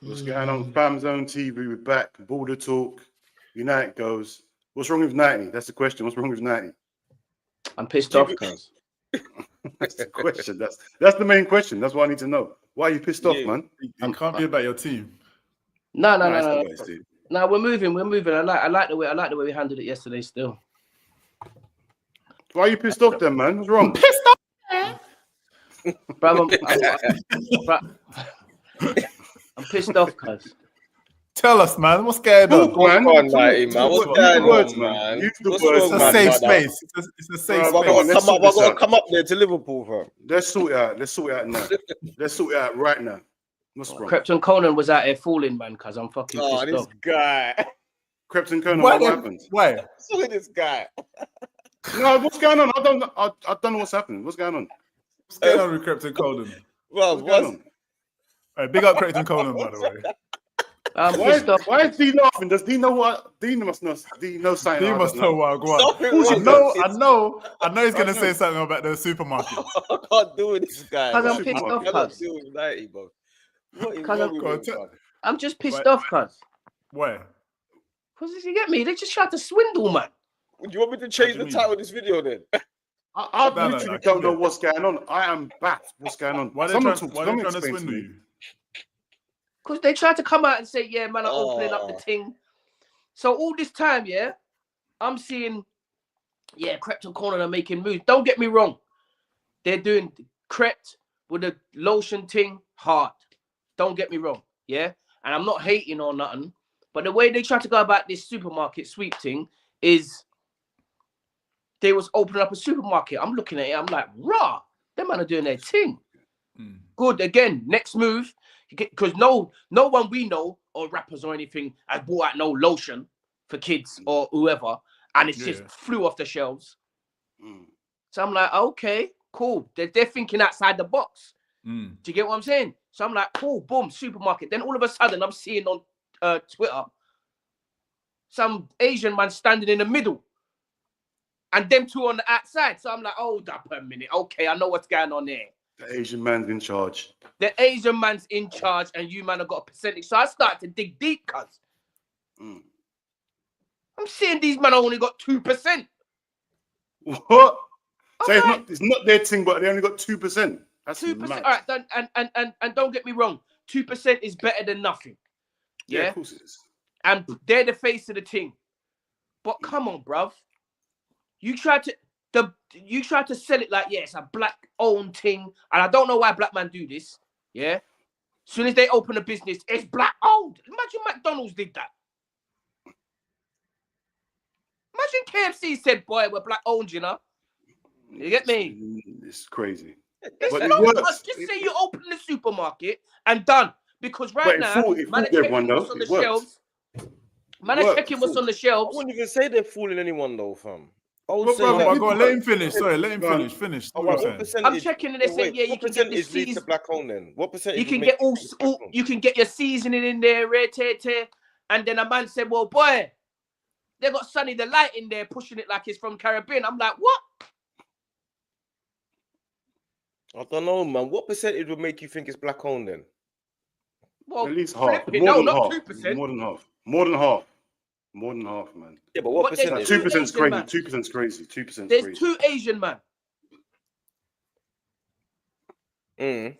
What's going on? FamZone TV, we're back. Border talk. United goes. What's wrong with 90? That's the question. What's wrong with 90? I'm pissed off, cuz. That's the question. That's the main question. That's what I need to know. Why are you pissed off, man? It can't be about your team. No. No, we're moving. I like the way we handled it yesterday. Still. Why are you pissed off, then, man? What's wrong? I'm pissed off, man. Bro, I'm pissed off, cuz. Tell us, man. What's going on? Talk, man. What's going on, man? It's a safe space. It's a safe space. I gotta come up there to Liverpool, bro. Let's sort it out. Let's sort it out now. Let's sort it out right now. What's wrong? Krypton Conan was out here fooling, man, cuz I'm fucking pissed off. This guy. Krypton Conan, what happened? Why? Look at this guy. No, what's going on? I don't know what's happening. What's going on? What's going on with Krypton Conan? Well, What's going on? Right, big up Krypton Conan, by the way. Why is Dean laughing? Does Dean know what? Dean must know. Dean knows something. Dean must know what. Go on. I know he's gonna say something about the supermarket. I can't do with this guy. Cuz I'm pissed off, cuz. I'm just pissed off, cuz. Why? Because you get me, they just tried to swindle, man. Do you want me to change the title of this video then? I literally don't know what's going on. I am baffled. What's going on? Why are they trying to swindle you? Because they tried to come out and say, yeah, man, I'm opening up the thing. So all this time, yeah, I'm seeing, yeah, Krypton Conan are making moves. Don't get me wrong. They're doing Krept with the lotion thing hard. Don't get me wrong, yeah? And I'm not hating or nothing. But the way they try to go about this supermarket sweep thing is they was opening up a supermarket. I'm looking at it. I'm like, rah, them man are doing their thing. Good. Again, next move. Because no one we know or rappers or anything has bought out no lotion for kids or whoever, and it's just flew off the shelves. So I'm like, okay, cool. They're thinking outside the box. Do you get what I'm saying? So I'm like, cool, boom, supermarket. Then all of a sudden, I'm seeing on Twitter some Asian man standing in the middle, and them two on the outside. So I'm like, hold up a minute. Okay, I know what's going on there. The Asian man's in charge. The Asian man's in charge, and you man have got a percentage. So I started to dig deep, cuz. I'm seeing these men only got 2%. What? So it's not their thing, but they only got 2%. That's 2%. mad. All right, and don't get me wrong, 2% is better than nothing. Yeah, of course it is. And they're the face of the thing. But come on, bruv. You tried to sell it like, yeah, it's a black-owned thing. And I don't know why black men do this, yeah? As soon as they open a business, it's black-owned. Imagine McDonald's did that. Imagine KFC said, boy, we're black-owned, you know? You get me? It's crazy. Just say you open the supermarket and done. Because right now, man are checking what's on the shelves. Man are checking what's on the shelves. I wouldn't even say they're fooling anyone, though, fam. Go on, let him finish. Sorry, let him finish. I'm checking and they say, yeah, you can get this season. Black owned then? What percentage? You can get you can get your seasoning in there, and then a man said, well, boy, they got Sunny the Light in there pushing it like it's from Caribbean. I'm like, what? I don't know, man. What percentage would make you think it's black owned then? Well, at least half. No, not 2%. More than half. More than half. More than half, man. Yeah, but what percentage? 2% is crazy. 2% is crazy. 2% is crazy. There's two Asian man.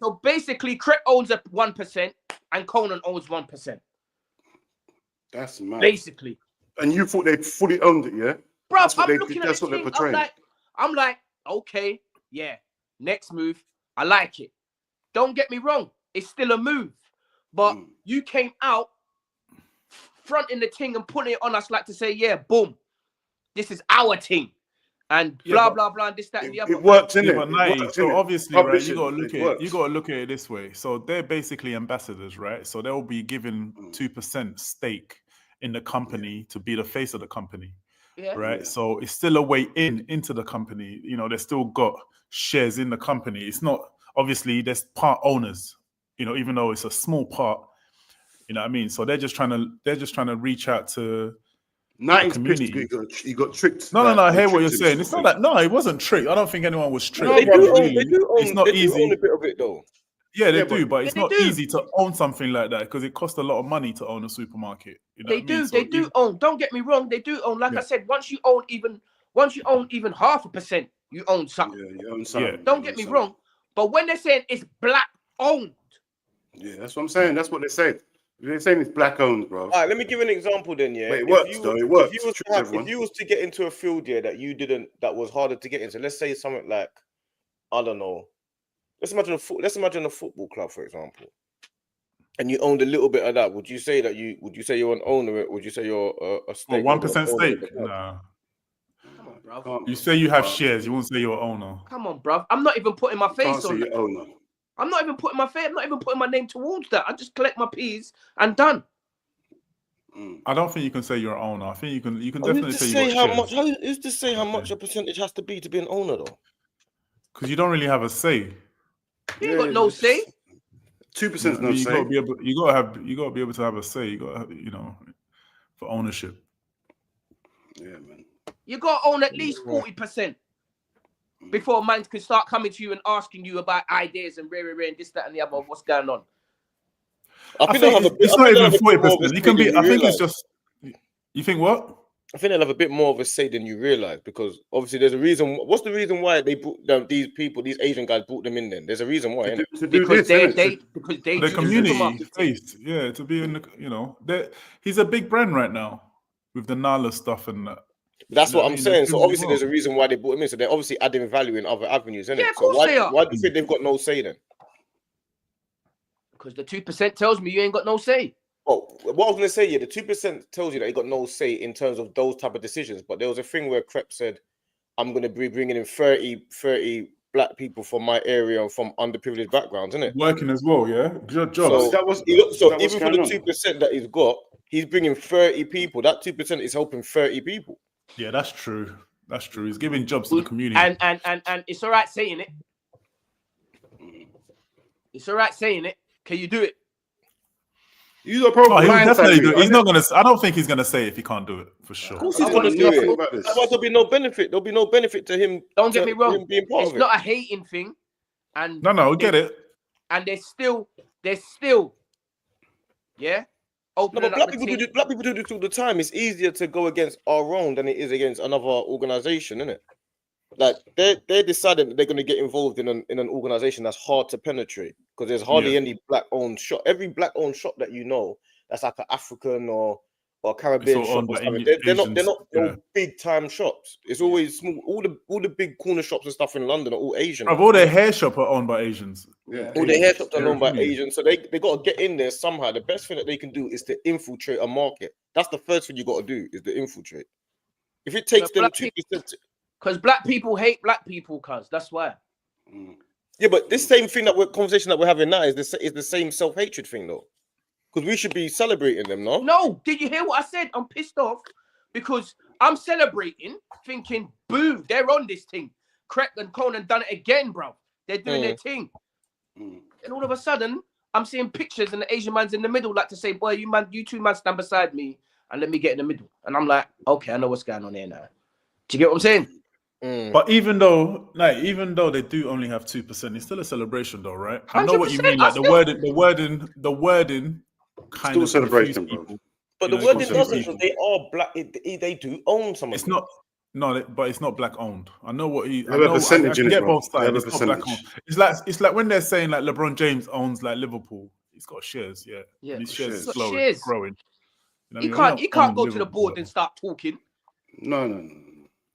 So basically, Krept owns 1% and Conan owns 1%. That's mad. Basically. And you thought they fully owned it, yeah? Bro, that's what that's what they're portraying. I'm like, okay, yeah. Next move. I like it. Don't get me wrong. It's still a move. But you came out fronting the thing and putting it on us like to say, yeah, boom, this is our thing. And blah, blah, blah, and this, that, and the other. It works, innit? Yeah, so obviously, right, you got to look at it this way. So they're basically ambassadors, right? So they'll be given 2% stake in the company to be the face of the company, right? Yeah. So it's still a way into the company. You know, they still got shares in the company. It's not, obviously, there's part owners, you know, even though it's a small part. You know what I mean? So they're just trying to reach out to 90s community. You got tricked. No. I hear what you're saying. It's not that. No, it wasn't tricked. I don't think anyone was tricked. No, they do own it's not they easy. own a bit of it though. Yeah, they do, but it's not easy to own something like that because it costs a lot of money to own a supermarket. You know they do own. Don't get me wrong, they do own. Like I said, once you own even 0.5%, you own something. Yeah, you own something. Yeah. Don't get me wrong, but when they're saying it's black owned, yeah, that's what I'm saying. That's what they said. They're saying it's black owned, bro. All right, let me give an example then. Yeah, but it works though. It works. If you was to get into a field that was harder to get into, let's say something like, I don't know. Let's imagine a football club, for example, and you owned a little bit of that. Would you say you're an owner? Would you say you're a stake? 1% stake? Nah. Come on, bro. You say you have shares. You won't say you're an owner. Come on, bro. I'm not even putting my face on it. Owner. I'm not even putting my name towards that. I just collect my P's and done. I don't think you can say you're an owner. I think you can definitely say you got shares. Who's to say how much a percentage has to be an owner though? Because you don't really have a say. You ain't got no say. 2% no say. You gotta be able to have a say. You gotta have, for ownership. Yeah, man. You gotta own at least 40% before a man can start coming to you and asking you about ideas and rare and this, that, and the other. What's going on? I think it's not even 40%. You can be. I think it's just. You think what? I think they'll have a bit more of a say than you realize because obviously there's a reason. What's the reason why they brought them, these Asian guys brought them in? Then there's a reason why. Because they the community face. Yeah, to be in the he's a big brand right now with the Nala stuff and that. That's what I'm saying. So obviously there's a reason why they brought him in. So they're obviously adding value in other avenues, isn't it? Of course they are. Why do you think they've got no say then? Because the 2% tells me you ain't got no say. Oh, what I was going to say, yeah, the 2% tells you that you got no say in terms of those type of decisions. But there was a thing where Crep said, I'm going to be bringing in 30 black people from my area and from underprivileged backgrounds, isn't it? Working as well, yeah? Jobs. So even for the 2% that he's got, he's bringing 30 people. That 2% is helping 30 people. Yeah, that's true. That's true. He's giving jobs to the community. And it's all right saying it. It's all right saying it. Can you do it? He's definitely do it. He's not gonna. I don't think he's gonna say it if he can't do it for sure. Of course he's gonna do it. Otherwise, there'll be no benefit. There'll be no benefit to him. Don't get me wrong. It's not a hating thing. And no, get it. And they're still, yeah. No, but black people do this all the time. It's easier to go against our own than it is against another organization, isn't it? Like they're deciding that they're going to get involved in an organization that's hard to penetrate because there's hardly any black-owned shop. Every black-owned shop that you know that's like an African or Caribbean shop or something. They're not no big-time shops. It's always small. All the big corner shops and stuff in London are all Asian. All their hair shops are owned by Asians. Yeah, all their hair shops are owned by Asians. So they got to get in there somehow. The best thing that they can do is to infiltrate a market. That's the first thing you got to do is to infiltrate. If it takes them 2%. Because black people hate black people, cuz that's why. Yeah, but this same thing conversation that we're having now is the same self-hatred thing, though. Because we should be celebrating them, no? No, did you hear what I said? I'm pissed off because I'm celebrating, thinking, boo, they're on this thing. Crep and Conan done it again, bro. They're doing their thing. And all of a sudden, I'm seeing pictures and the Asian man's in the middle, like to say, boy, you two man stand beside me and let me get in the middle. And I'm like, okay, I know what's going on here now. Do you get what I'm saying? But even though they do only have 2%, it's still a celebration, though, right? I know what you mean. Like the wording kind of celebration, people. But the wording doesn't. They are black. They do own some of it's not. No, but it's not black owned. I know what he. I get both sides. It's not black owned. It's like when they're saying like LeBron James owns like Liverpool. He's got shares, yeah. His shares is growing. You can't go to the board and start talking. No.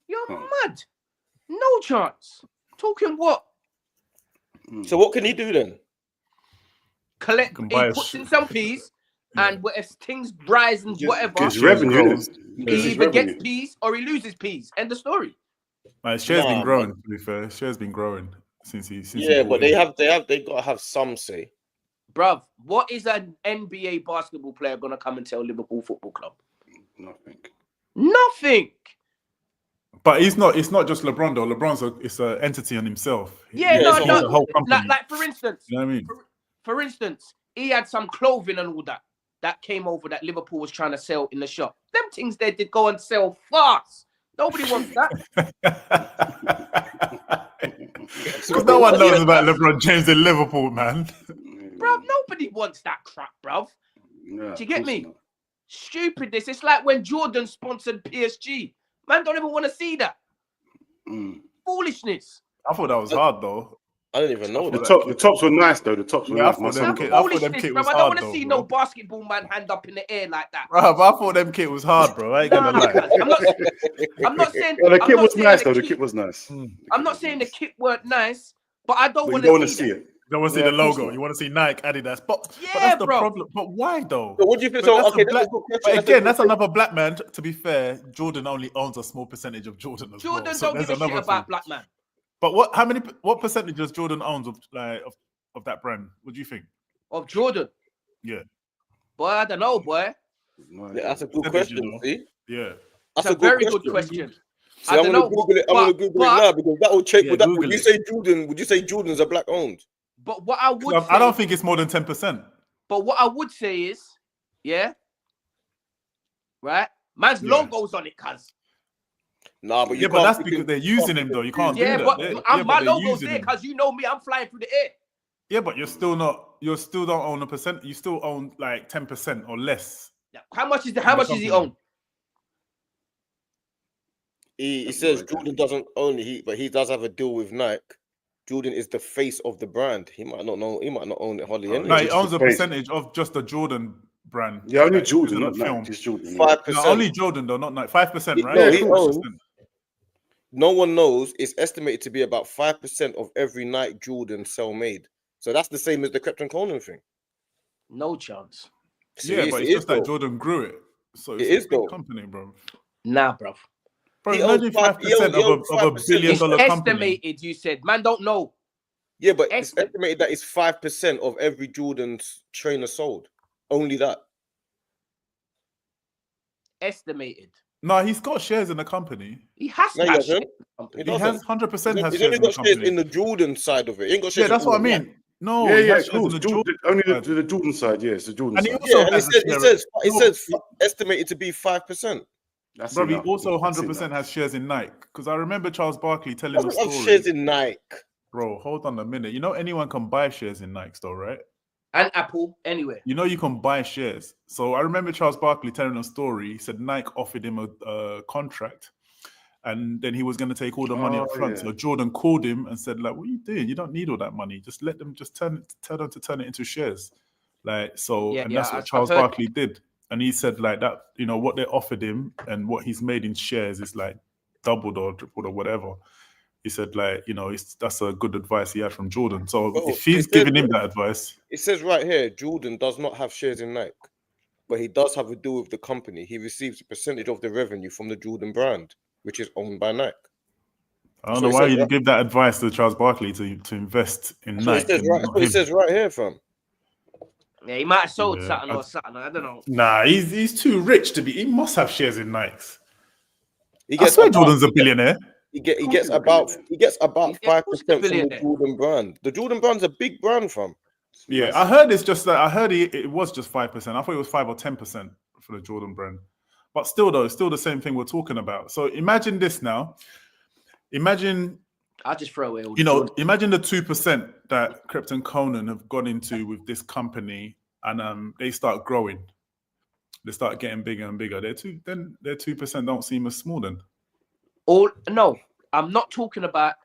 You're mad. No chance. Talking what? So what can he do then? Collect. He puts in some peas, and if things rise and whatever, his revenue. He either gets peas or he loses peas. End of story. His shares been growing. To be fair, his shares been growing since he. But they got to have some say. Bruv, what is an NBA basketball player gonna come and tell Liverpool Football Club? Nothing. But it's not just LeBron though. LeBron's an entity on himself. No. The whole company. Like for instance, you know what I mean? For instance, he had some clothing and all that came over that Liverpool was trying to sell in the shop. Them things they did go and sell fast. Nobody wants that. Because no one knows about LeBron James in Liverpool, man. Bruv, nobody wants that crap, bruv. Yeah, Do you get me? Stupidness. It's like when Jordan sponsored PSG. Man don't even want to see that. Foolishness. I thought that was hard, though. I don't even know. The tops were nice, though. The tops were nice. I thought them kit was I hard, don't want to though, see bro. no basketball man hand up in the air like that. Bro, I thought them kit was hard, bro. I ain't gonna lie. I'm not saying. The kit was nice, though. The kit was nice. I'm not saying the kit weren't nice, but I don't want to to see it. it. You don't want to see the logo. You want to see Nike, Adidas. But that's the problem. But why, though? So what do you think? But So, okay, but again, that's another black man. To be fair, Jordan only owns a small percentage of Jordan as Jordan well. So don't give a shit about black man. But what percentage does Jordan owns of that brand? What do you think? Of Jordan? Yeah. Boy, I don't know, boy. Yeah, that's a good question. See? Yeah. That's a very good question. See, I'm gonna Google it. I'm gonna Google it now because that will check. Would you say Jordan? Would you say Jordan's a black owned? But what I would, I don't think it's more than 10%. But what I would say is, yeah, right? Man's logo's on it, cuz. Nah, but but that's because they're using him though. You can't do that. But my logo's there because you know me, I'm flying through the air. Yeah, but you still don't own a percent. You still own like 10% or less. How much is he own? He says Jordan doesn't own it, but he does have a deal with Nike. Jordan is the face of the brand. He might not know. He might not own it hardly. Anyway. No, he owns a percentage of just the Jordan brand. Yeah, only Jordan, not Nike. Just Jordan. 5%. No, only Jordan though, not Nike. 5%, right? No, he owns. No one knows. It's estimated to be about 5% of every Nike Jordan sell made. So that's the same as the Krypton Conan thing. No chance. Yeah, but it's just that Jordan grew it. So it's a big company, bro. Nah, bro. Bro, imagine 5% of a $1 billion company. Estimated, you said. Man, don't know. Yeah, but it's estimated that it's 5% of every Jordan's trainer sold. Only that. Estimated. No, he's got shares in the company. He has to have shares. He has 100% has shares in the company. He's only got shares in the Jordan side of it. He ain't got shares. Yeah, that's what I mean. No, only the Jordan side. Yeah, it's the Jordan side. He says estimated to be 5%. Bro, he also 100% has shares in Nike. Because I remember Charles Barkley telling a story. Shares in Nike. Bro, hold on a minute. You know anyone can buy shares in Nike though, right? And Apple, anywhere. You know you can buy shares. So I remember Charles Barkley telling a story. He said Nike offered him a contract. And then he was going to take all the money up front. Yeah. So Jordan called him and said, like, what are you doing? You don't need all that money. Just let them tell them to turn it into shares. Like, so, and that's what Charles Barkley did. And he said like that, you know, what they offered him and what he's made in shares is like doubled or tripled or whatever. He said like, you know, that's a good advice he had from Jordan. So if he's giving him that advice. It says right here, Jordan does not have shares in Nike, but he does have a deal with the company. He receives a percentage of the revenue from the Jordan brand, which is owned by Nike. I don't know why you give that advice to Charles Barkley to invest in Nike. It says right here, fam. Yeah, he might have sold something or something. I don't know. Nah, he's too rich to be. He must have shares in Nike. I swear Jordan's a billionaire. He gets about 5% from the Jordan brand. The Jordan brand's a big brand, fam. Yeah, I heard it's just that. I heard it was just 5%. I thought it was 5 or 10% for the Jordan brand. But still, though, it's still the same thing we're talking about. So imagine this now. Imagine. I'll just throw away all imagine the 2% that Krypton Conan have gone into with this company, and they start growing. They start getting bigger and bigger. Their 2% don't seem as small then. No, I'm not talking about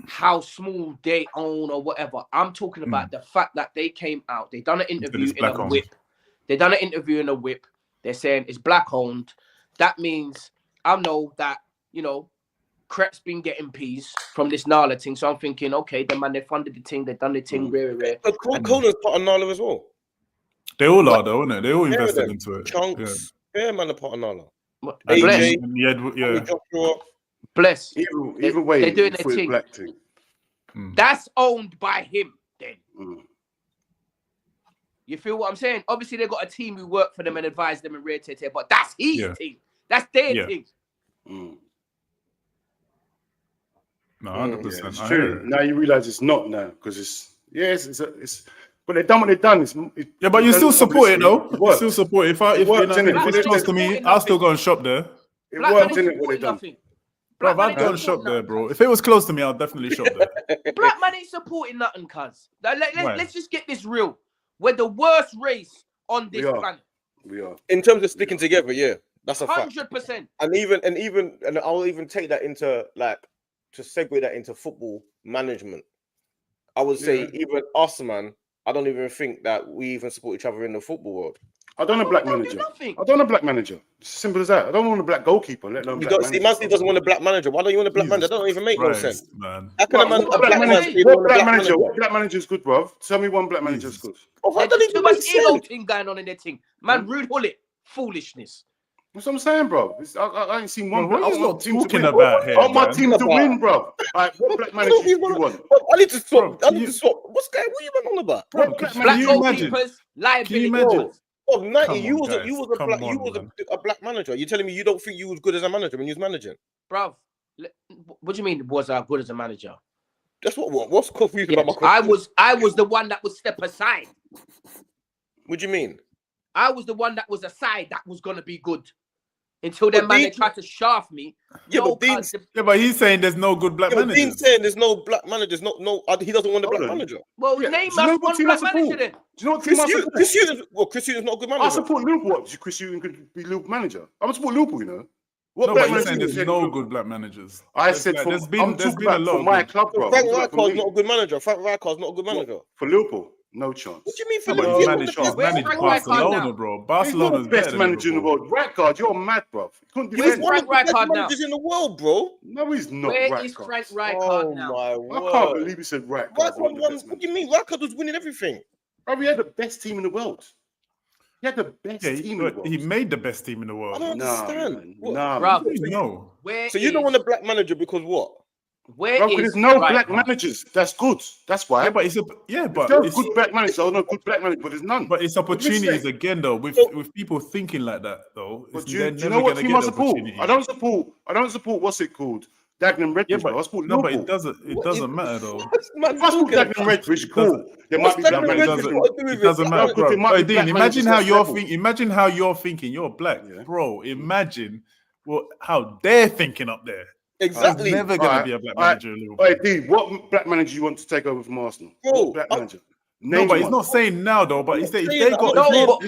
how small they own or whatever. I'm talking about the fact that they came out. They done an interview in a whip. They done an interview in a whip. They're saying it's black owned. That means I know that, you know, Crep's been getting peas from this Nala thing. So I'm thinking, okay, then man, they funded the thing, they done the thing, rare. But Conan's part of Nala as well. They all are though, aren't they? They all invested into it. Chunks, man, are part of Nala. Bless. Bless. Either way, they're doing their thing. Black thing. That's owned by him then. You feel what I'm saying? Obviously, they got a team who work for them and advise them and rare tear, but that's his thing. That's their thing. No, 100%. It's true. Now you realize it's not now because it's but they've done what they've done. But you still support it though. You still support it. If it's close to me, I'll still go and shop there. It worked, didn't it? What they done? Bro, I'd go and shop there, bro. If it was close to me, I'd definitely shop there. Black man ain't supporting nothing, cuz. Let's just get this real. We're the worst race on this planet. We are. In terms of sticking together, yeah, that's a fact. 100%. And I'll even take that into to segue that into football management. I would say even us, man. I don't even think that we even support each other in the football world. I don't want a black manager. I don't want a black manager. It's as simple as that. I don't want a black goalkeeper. Let alone black manager. Man City doesn't want a black manager. Why don't you want a black manager? That don't even make no sense, man. How can What black manager is good, bro? Tell me one black manager is good. There's too much ego thing going on in their thing. Man, Rude Hullet, foolishness. That's what I'm saying, bro. I ain't seen one. Bro, what are you talking about here? I want my team to win, bro. Like, what black manager do you want? I need to swap. What are you on about? Black goalkeepers, liability. Can you imagine? Oh, 90, you was a black manager. You telling me you don't think you was good as a manager when you was managing? Bro, what do you mean was I good as a manager? That's what's confusing about my question. I was the one that would step aside. What do you mean? I was the one that was aside that was gonna be good. Until then, man, they tried to shaft me. But he's saying there's no good black managers. Dean's saying there's no black managers. No, he doesn't want a black manager. Well, name us one black manager then. Do you know what team I support? Chris Hughton's not a good manager. I support Liverpool. Chris Hughton could be Liverpool manager. I'm support Liverpool, you know. But you're saying there's no good black managers. I said there's been a lot for my club, bro. Frank Rijkaard's not a good manager. Frank Rijkaard's not a good manager. For Liverpool? No chance. What do you mean for Liverpool? Managed Barcelona, bro. Barcelona's the best manager in the world. Rijkaard, you're mad, bro. He's one of the best managers in the world, bro. No, he's not. Where is Frank Rijkaard now? I can't believe he said Rijkaard. What do you mean? Rijkaard was winning everything. Bro, he had the best team in the world. He had the best team in the world. He made the best team in the world. I don't understand. No. So you don't want a black manager because what? There's no black managers. That's good. That's why. But there's good black managers. I don't know good black managers, but there's none. But it's opportunities again, though. With people thinking like that, though. But do you know what team I support? I don't support. What's it called? Dagenham Redbridge. I support Liverpool. But it doesn't matter though. If I support Dagenham Redbridge, cool. There might be black managers. It doesn't matter, bro. Dean, imagine how you're thinking. Imagine how you're thinking. You're black, bro. Imagine how they're thinking up there. Exactly. There's never going to be a black manager in Liverpool. Hey, Dean, what black manager you want to take over from Arsenal? What black manager? No, but he's not saying now, though. But if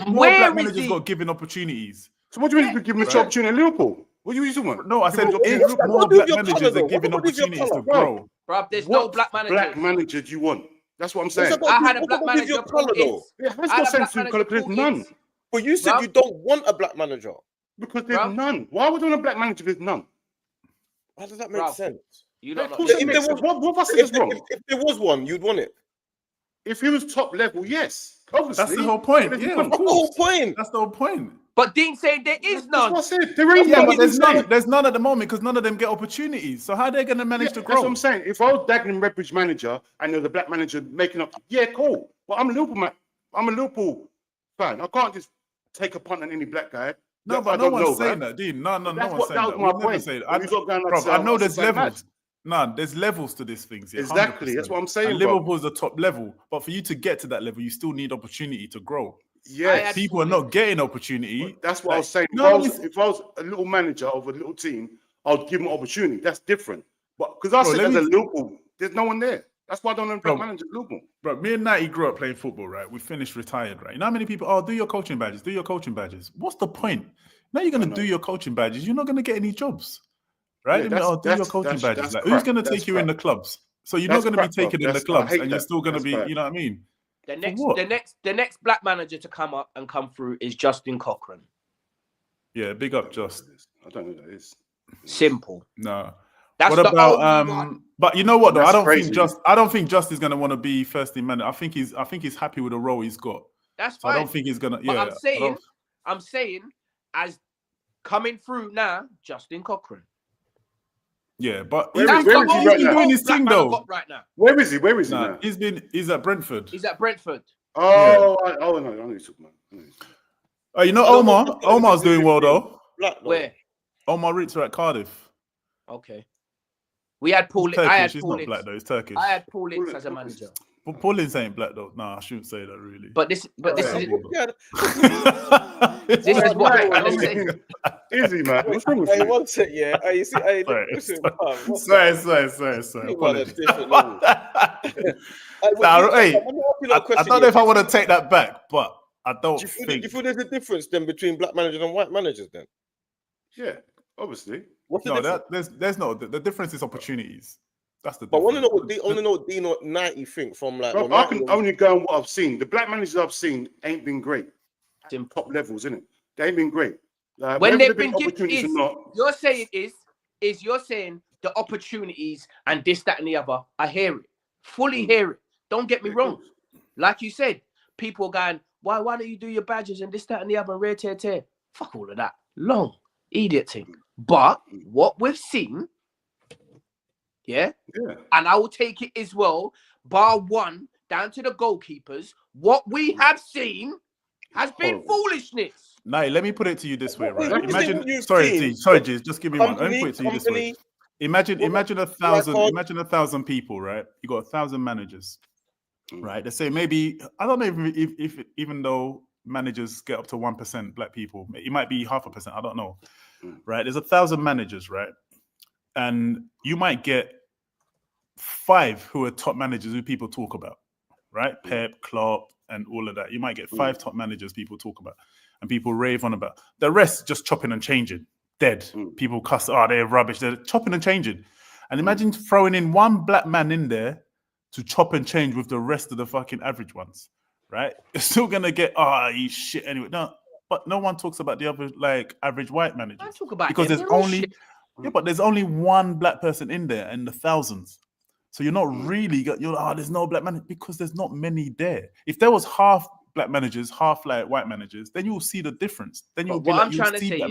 more black managers got given opportunities. So what do you mean give him an opportunity in Liverpool? What are you talking about? No, I said if more black managers are given opportunities to grow. Bro, there's no black manager. What black manager do you want? That's what I'm saying. I had a black manager. It has no sense to because there's none. But you said you don't want a black manager. Because there's none. Why would you want a black manager if there's none? How does that make sense? You don't know. If there was one, you'd want it. If he was top level, yes. Obviously. That's the whole point. That's the whole point. But Dean saying there is none. That's what I said. There ain't one. There's none at the moment because none of them get opportunities. So how are they going to manage to grow? That's what I'm saying. If I was Dagenham Redbridge manager and there's a black manager making up, cool. But I'm a Liverpool fan. I can't just take a punt on any black guy. No, but no one's saying that, Dean. No one's saying that. My point. I know there's levels. There's levels to these things. Yeah, exactly. 100%. That's what I'm saying. And Liverpool's the top level. But for you to get to that level, you still need opportunity to grow. Yes. People are not getting opportunity. That's what I was saying. If I was a little manager of a little team, I'd give them opportunity. That's different. But because I said as a Liverpool, there's no one there. That's why I don't know black manager Liverpool. Bro, me and Natty grew up playing football, right? We finished retired, right? You know how many people, do your coaching badges, do your coaching badges. What's the point? Now you're going to do your coaching badges. You're not going to get any jobs, right? Do your coaching badges. Like, who's going to take you in the clubs? So you're not going to be taken in the clubs and you're still going to be, you know what I mean? The next black manager to come up and come through is Justin Cochran. Yeah, big up, Just. I don't know who that is. Simple. No. That's what about one. But you know what though? I don't think Just is gonna want to be first team manager. I think he's happy with the role he's got. That's fine. I don't think he's gonna. But I'm saying as coming through now, Justin Cochran. Yeah, but he's been doing his thing though. Right now. Where is he? Now? He's at Brentford. He's at Brentford. Oh, yeah. I know you're talking about. You know Omar. Omar's doing well though. Where? Omar roots are at Cardiff. Okay. We had Paul. I had He's Paul not black though. He's Turkish. I had Paul Ince as a manager. But Paul Ince ain't black though. No, I shouldn't say that really. But this is. This is what I'm saying. Easy, man. What's wrong with Hey, you? one sec, yeah. Hey, you see, hey, listen, Sorry. Apologies. I don't know if I want to take that back, but I don't do think. you feel there's a difference then between black managers and white managers then? Yeah, obviously. What's the difference? There's no the difference is opportunities. That's the But I difference. want to know what Dean or Nighty think from like. Bro, I can only go on what I've seen. The black managers I've seen ain't been great. In top levels, isn't it? They ain't been great. When they've been given, you're saying you're saying the opportunities and this, that, and the other. I hear it, fully hear it. Don't get me wrong. Like you said, people going, why don't you do your badges and this, that, and the other, and rare tear. Fuck all of that. Long idiot thing. But what we've seen, yeah, and I will take it as well, bar one down to the goalkeepers. What we have seen has been foolishness. Nah, let me put it to you this way, right? Imagine, sorry, Giz, just give me one. Let me put it to you this way. Imagine 1,000 people, right? You got 1,000 managers, right? They say maybe, I don't know if even though managers get up to 1% black people, it might be 0.5%. I don't know, right? There's 1,000 managers, right? And you might get 5 who are top managers who people talk about, right? Pep, Klopp, and all of that. You might get 5 top managers people talk about and people rave on about. The rest just chopping and changing, dead. People cuss, they're rubbish. They're chopping and changing. And imagine throwing in one black man in there to chop and change with the rest of the fucking average ones, right? You're still going to get, he's shit anyway. No, but no one talks about the other, like, average white managers. I talk about because there's only, but there's only one black person in there in the thousands. So you're not really, there's no black manager because there's not many there. If there was half black managers, half like white managers, then you'll see the difference. Then you'll see black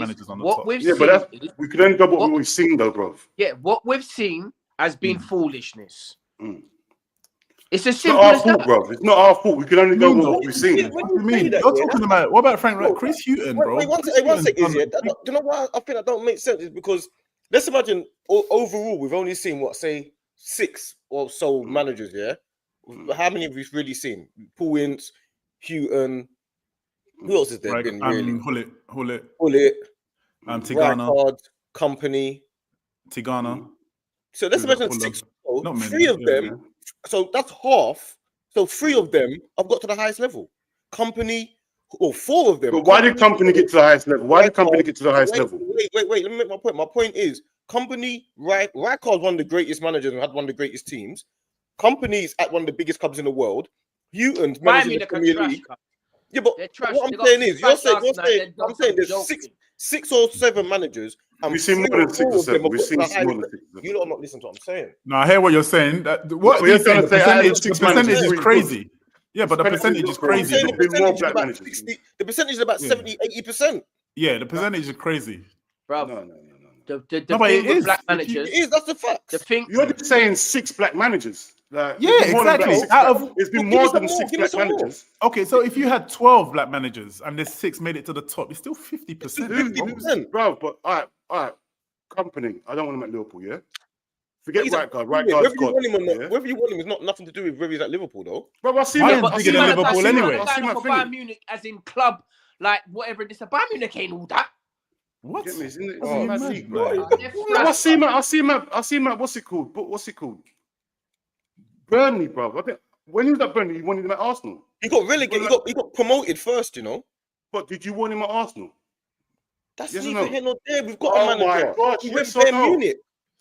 managers on the top. But we can only go what we've seen though, bro. Yeah, what we've seen has been foolishness. It's as simple as that. Bro. It's not our fault. We can only go what we've seen. What do you mean? You're talking about, what about Frank, Chris Hughton, bro? Wait, one second, do you know why I think that don't make sense? Is because let's imagine overall we've only seen 6 or so managers, yeah? How many have we really seen? Paul Ince, Hughton, who else has there been really? Hullet, Tigana, Company, Tigana. So let's imagine 6 or so, 3 of them, so that's half. So 3 of them have got to the highest level. Company, or 4 of them. But why did Company get to the highest level? Wait, let me make my point. My point is, Company, Rijkaard's one of the greatest managers and had one of the greatest teams. Company's at one of the biggest clubs in the world. Hughton's managing the Premier League. Yeah, but what I'm saying is, I'm saying there's 6 or 7 managers. And we've seen more than 6 or 7. We've seen more than 6. You lot not listen to what I'm saying. No, I hear what you're saying. What you're saying, the percentage is crazy. Yeah, but the percentage is crazy. The percentage is about 70-80%. Yeah, the percentage is crazy. Bro, no. The thing with black managers. It is, that's the fact. You're just saying 6 black managers. Exactly. It's been more than 6 black managers. Okay, so if you had 12 black managers and there's 6 made it to the top, it's still 50%. 50%, bro. But all right. Company. I don't want him at Liverpool. Yeah. Forget Rijkaard. Whether you want him is not nothing to do with whether he's at Liverpool, though. Bro, I see him at Liverpool anyway. I see him for Bayern Munich, as in club, like whatever it is. Bayern Munich ain't all that. What? I see him at what's it called? Burnley, bro. I think when he was at Burnley, you wanted him at Arsenal. He got relegated. He got promoted first, you know. But did you want him at Arsenal? That's neither here nor there. We've got a manager. He went yes or no? Munich.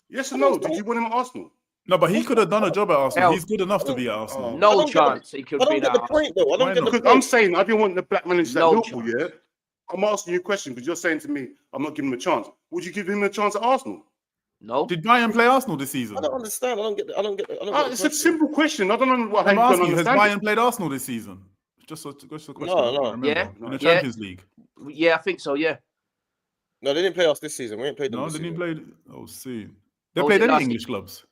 Yes or no? Did you want him at Arsenal? No, but he could have done a job at Arsenal. He's good enough to be at Arsenal. No chance he could be. I don't get the point, though. I don't get the point. I'm saying I didn't want the black manager at Liverpool. Yeah. I'm asking you a question because you're saying to me, I'm not giving him a chance. Would you give him a chance at Arsenal? No. Did Bayern play Arsenal this season? I don't understand. I don't get it. It's a simple question. I don't know what I'm asking you. Has Bayern played Arsenal this season? Just a question. No. Yeah. In the Champions League. Yeah, I think so. Yeah. No, they didn't play us this season. We ain't played them. No, they didn't play. Oh, see. They played any English clubs?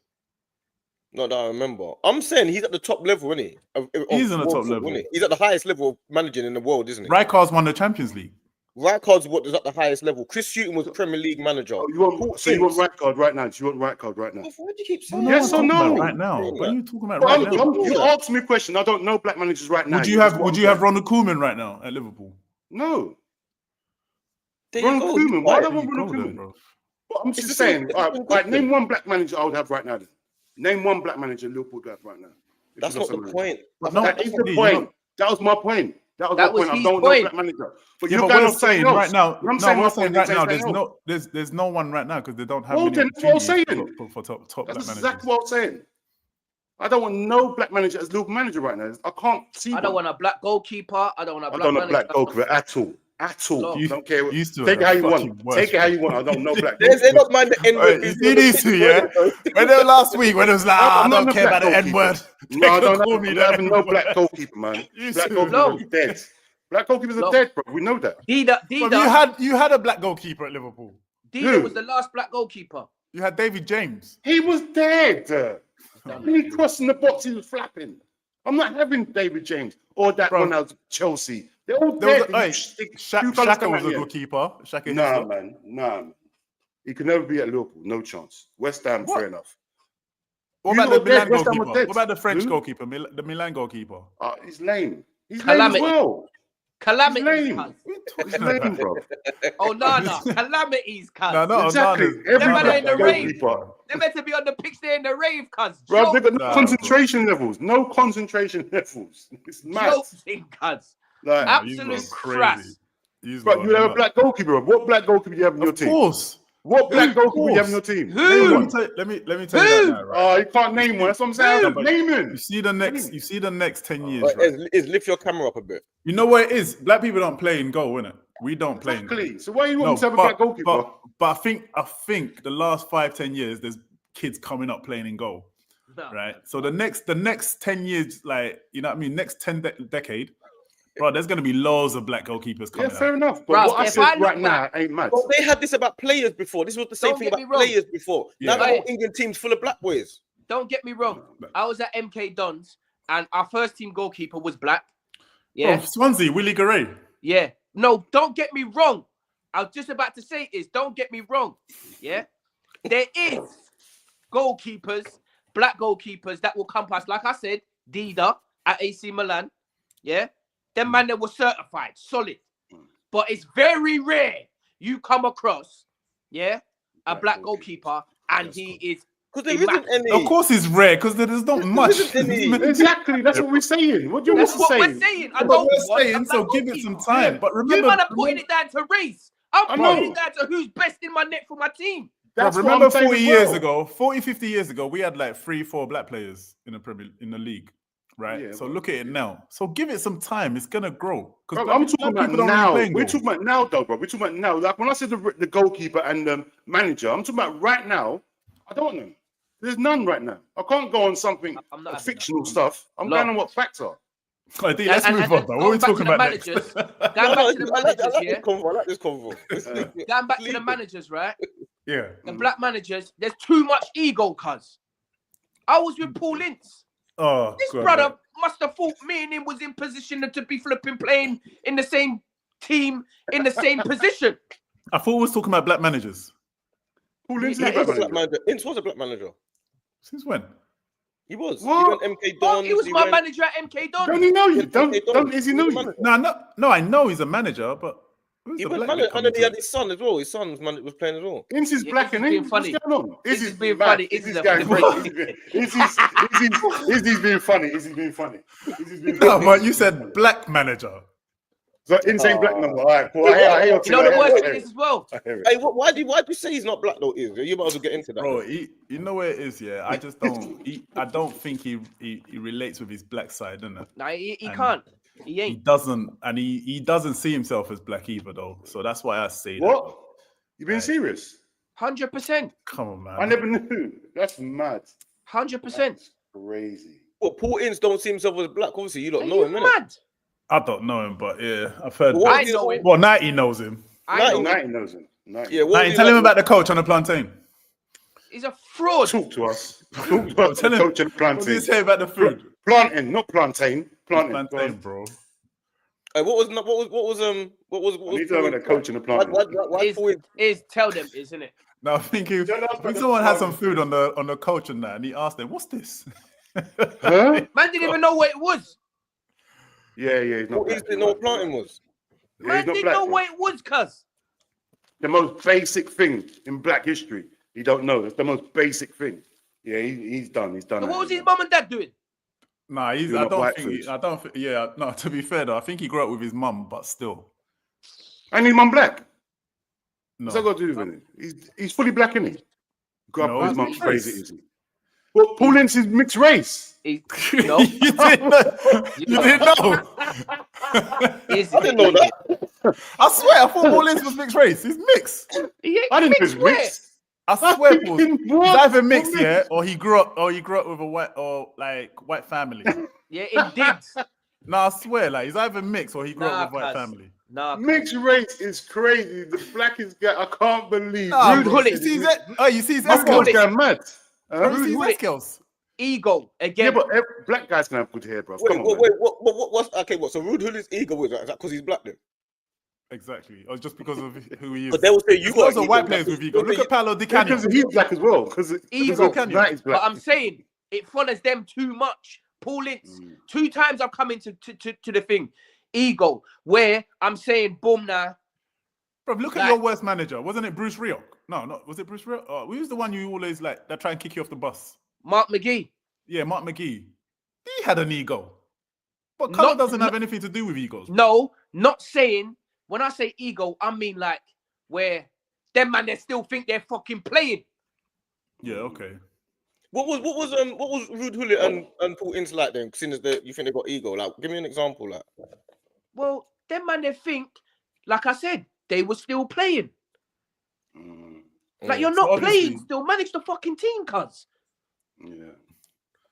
No, I remember. I'm saying he's at the top level, isn't he? He's in the top level. He's at the highest level of managing in the world, isn't he? Rijkaard's won the Champions League. Rijkaard's what is at the highest level. Chris Hughton was Premier League manager. You want Rijkaard right now? Do you want Rijkaard right now? Why do you keep saying yes or no? Right now. What are you talking about right now? You asked me a question. I don't know black managers right now. Would you have Ronald Koeman right now at Liverpool? No. Ronald Koeman. Why don't I want Ronald Koeman? But I'm just saying. All right, name one black manager I would have right now. Then name one black manager Liverpool would have right now. That's not the point. That is the point. That was my point. That was my point. I don't know black manager. But you're going to saying right now. I'm saying right now. There's no one right now because they don't have. Well, then that's what I'm saying. For top black managers. That's exactly managers. what I'm saying. I don't want no black manager as Liverpool manager right now. I can't see. I don't want a black goalkeeper. I don't want a black goalkeeper at all. At all. No. You don't care. Take it how you want. Take it how you want. I don't know black. They don't mind the N-word. You see these two, yeah? When they were last week, when it was like, I don't care about the N-word. No, I don't have no black goalkeeper, man. Black goalkeepers are dead. Black goalkeepers are dead, bro. We know that. You had a black goalkeeper at Liverpool. Dida was the last black goalkeeper. You had David James. He was dead. When he crossed in the box, he was flapping. I'm not having David James or that one out Chelsea. They're all dead. Shaka was a good keeper. Nah, man. He could never be at Liverpool. No chance. West Ham, fair enough. What about the Milan goalkeeper? What about the French goalkeeper? The Milan goalkeper? He's lame. He's lame as well. Calamities, He's lame, bro. Calamities, cuz. No, exactly. They're in the rave. They're meant to be on the pitch there in the rave, cuz. Bro, they've got no concentration levels. No concentration levels. It's mad. Cuz. Like, absolute crash. But you have a black goalkeeper. What black goalkeeper do you have in your team? Of course. What black goalkeeper do you have in your team? Who? Let me tell you that now, right? Oh, you can't name one. That's what I'm saying. Name him. You see the next 10 years. Right? Is lift your camera up a bit. You know what it is? Black people don't play in goal, innit? We don't play in goal. So why you want to have a black goalkeeper? But I think the last 5-10 years, there's kids coming up playing in goal. Right? So the next 10 years, like, you know what I mean? Next 10 decade. Bro, there's going to be loads of black goalkeepers coming out. Fair enough. But what I said right now ain't mad. Well, they had this about players before. This was the same thing about players before. Now the whole England team's full of black boys. Don't get me wrong. I was at MK Dons and our first team goalkeeper was black. Yeah. Oh, Swansea, Willie Garay. Yeah. No, don't get me wrong. I was just about to say is don't get me wrong. Yeah. There is goalkeepers, black goalkeepers that will come past. Like I said, Dida at AC Milan. Yeah. Them man that were certified, solid. But it's very rare you come across, a black goalkeeper and he is. Because there isn't any. Of course it's rare because there's not much. Exactly, that's what we're saying. What do you want to say? We're saying. I don't want so give it some time. But remember, you man are putting it down to race. I'm putting it down to who's best in my net for my team. Remember 40 years ago, 40, 50 years ago, we had like 3-4 black players in the league. Right, yeah, so look at it now. So give it some time; it's gonna grow. Bro, I'm talking about now. We're talking about now, though, bro. We're talking about now. Like when I said the goalkeeper and the manager, I'm talking about right now. I don't know. There's none right now. I can't go on something fictional stuff. I'm going on what facts are. Let's move on. What are we talking about next? Going back to the managers, I like this convo. Going back to the managers, right? Yeah. The black managers. There's too much ego, cuz. I was with Paul Ince. Oh, this brother must have thought me and him was in position to be flipping playing in the same team, in the same position. I thought we was talking about black managers. Paul Ince Ince was a black manager. Since when? He was. What? He went MK Dons. He was my manager at MK Dons. Don't he know you? Is he know you? No, I know he's a manager, but he was manager, and then he had his son as well. His son was playing as well. Ince is black, and he's funny. What's going on? Is being funny? Is he's being funny? Is he being funny? No, but you said black manager. So insane black number. All right, cool. You know the worst thing is as well. Hey, why do you say he's not black though? You might as well get into that. Bro, you know where it is, yeah. I just don't. I don't think he relates with his black side, doesn't it? Nah, he can't. He ain't. He doesn't, and he doesn't see himself as black either, though. So that's why I say what? That. You being serious? 100%. Come on, man. I never knew. That's mad. 100%. Crazy. Well, Paul Ince don't see himself as black. Obviously, you don't know him, mad? I don't know him, but yeah, I've heard. I know him. Well, 90 knows him. 90 knows him. 90. Yeah, tell him about the coach on the plantain. He's a fraud. Talk to us. Talk to us. Tell him. Coach on the plantain. What did he say about the food? Plantain, not plantain. Plantain, bro. What was I need to know the coach in the plantain. Tell them, isn't it? No, I think someone had some food on the coach and that, and he asked them, "What's this?" Huh? Man didn't even know what it was. Yeah. He's not what is the no plantain was? Man didn't know what it was, cuz. the most basic thing in Black history. You don't know. It's the most basic thing. Yeah, he's done. He's done. So what was his mum and dad doing? Nah, I don't think. Yeah, no. To be fair though, I think he grew up with his mum, but still. And his mum black. No. What's that got to do with it? He's fully black, isn't he? Grew up with his mum's crazy, is he? Well, Paul Ince is mixed race. No, you didn't know. You didn't know. I didn't know that. I swear, I thought Paul Ince was mixed race. He's mixed. I didn't know he's mixed. I swear, Paul. He's either mixed, yeah, or he grew up with a white family. Yeah, indeed. No, I swear, like he's either mixed or he grew up with a white family. Nah, mixed race is crazy. The blackest guy, I can't believe. Nah, you see his S-girls going mad. You see his S-girls. Ego again. Yeah, but black guys can have good hair, bro. Wait, what's okay? What? So Rude Hoodie's ego is that because he's black then? Exactly, or just because of who he is. But they will say you got a white players with ego. Look at Paolo Di Canio. Because he's black as well. Because ego. Black. But I'm saying it follows them too much. Paul Ince. 2 times I've come into to the thing. Ego, where I'm saying, boom now. Bro, look at your worst manager. Wasn't it Bruce Rioch? No, was it Bruce Rioch? Who's the one you always like that try and kick you off the bus? Mark McGee. Yeah, Mark McGee. He had an ego. But colour doesn't have anything to do with egos. Bro. No, not saying. When I say ego, I mean like where them man they still think they're fucking playing. Yeah, okay. What was Rude Hoodie and Paul Ince like then? Since you think they got ego, like give me an example, like. Well, them man they think, like I said, they were still playing. Like you're not playing, still manage the fucking team, cuz. Yeah.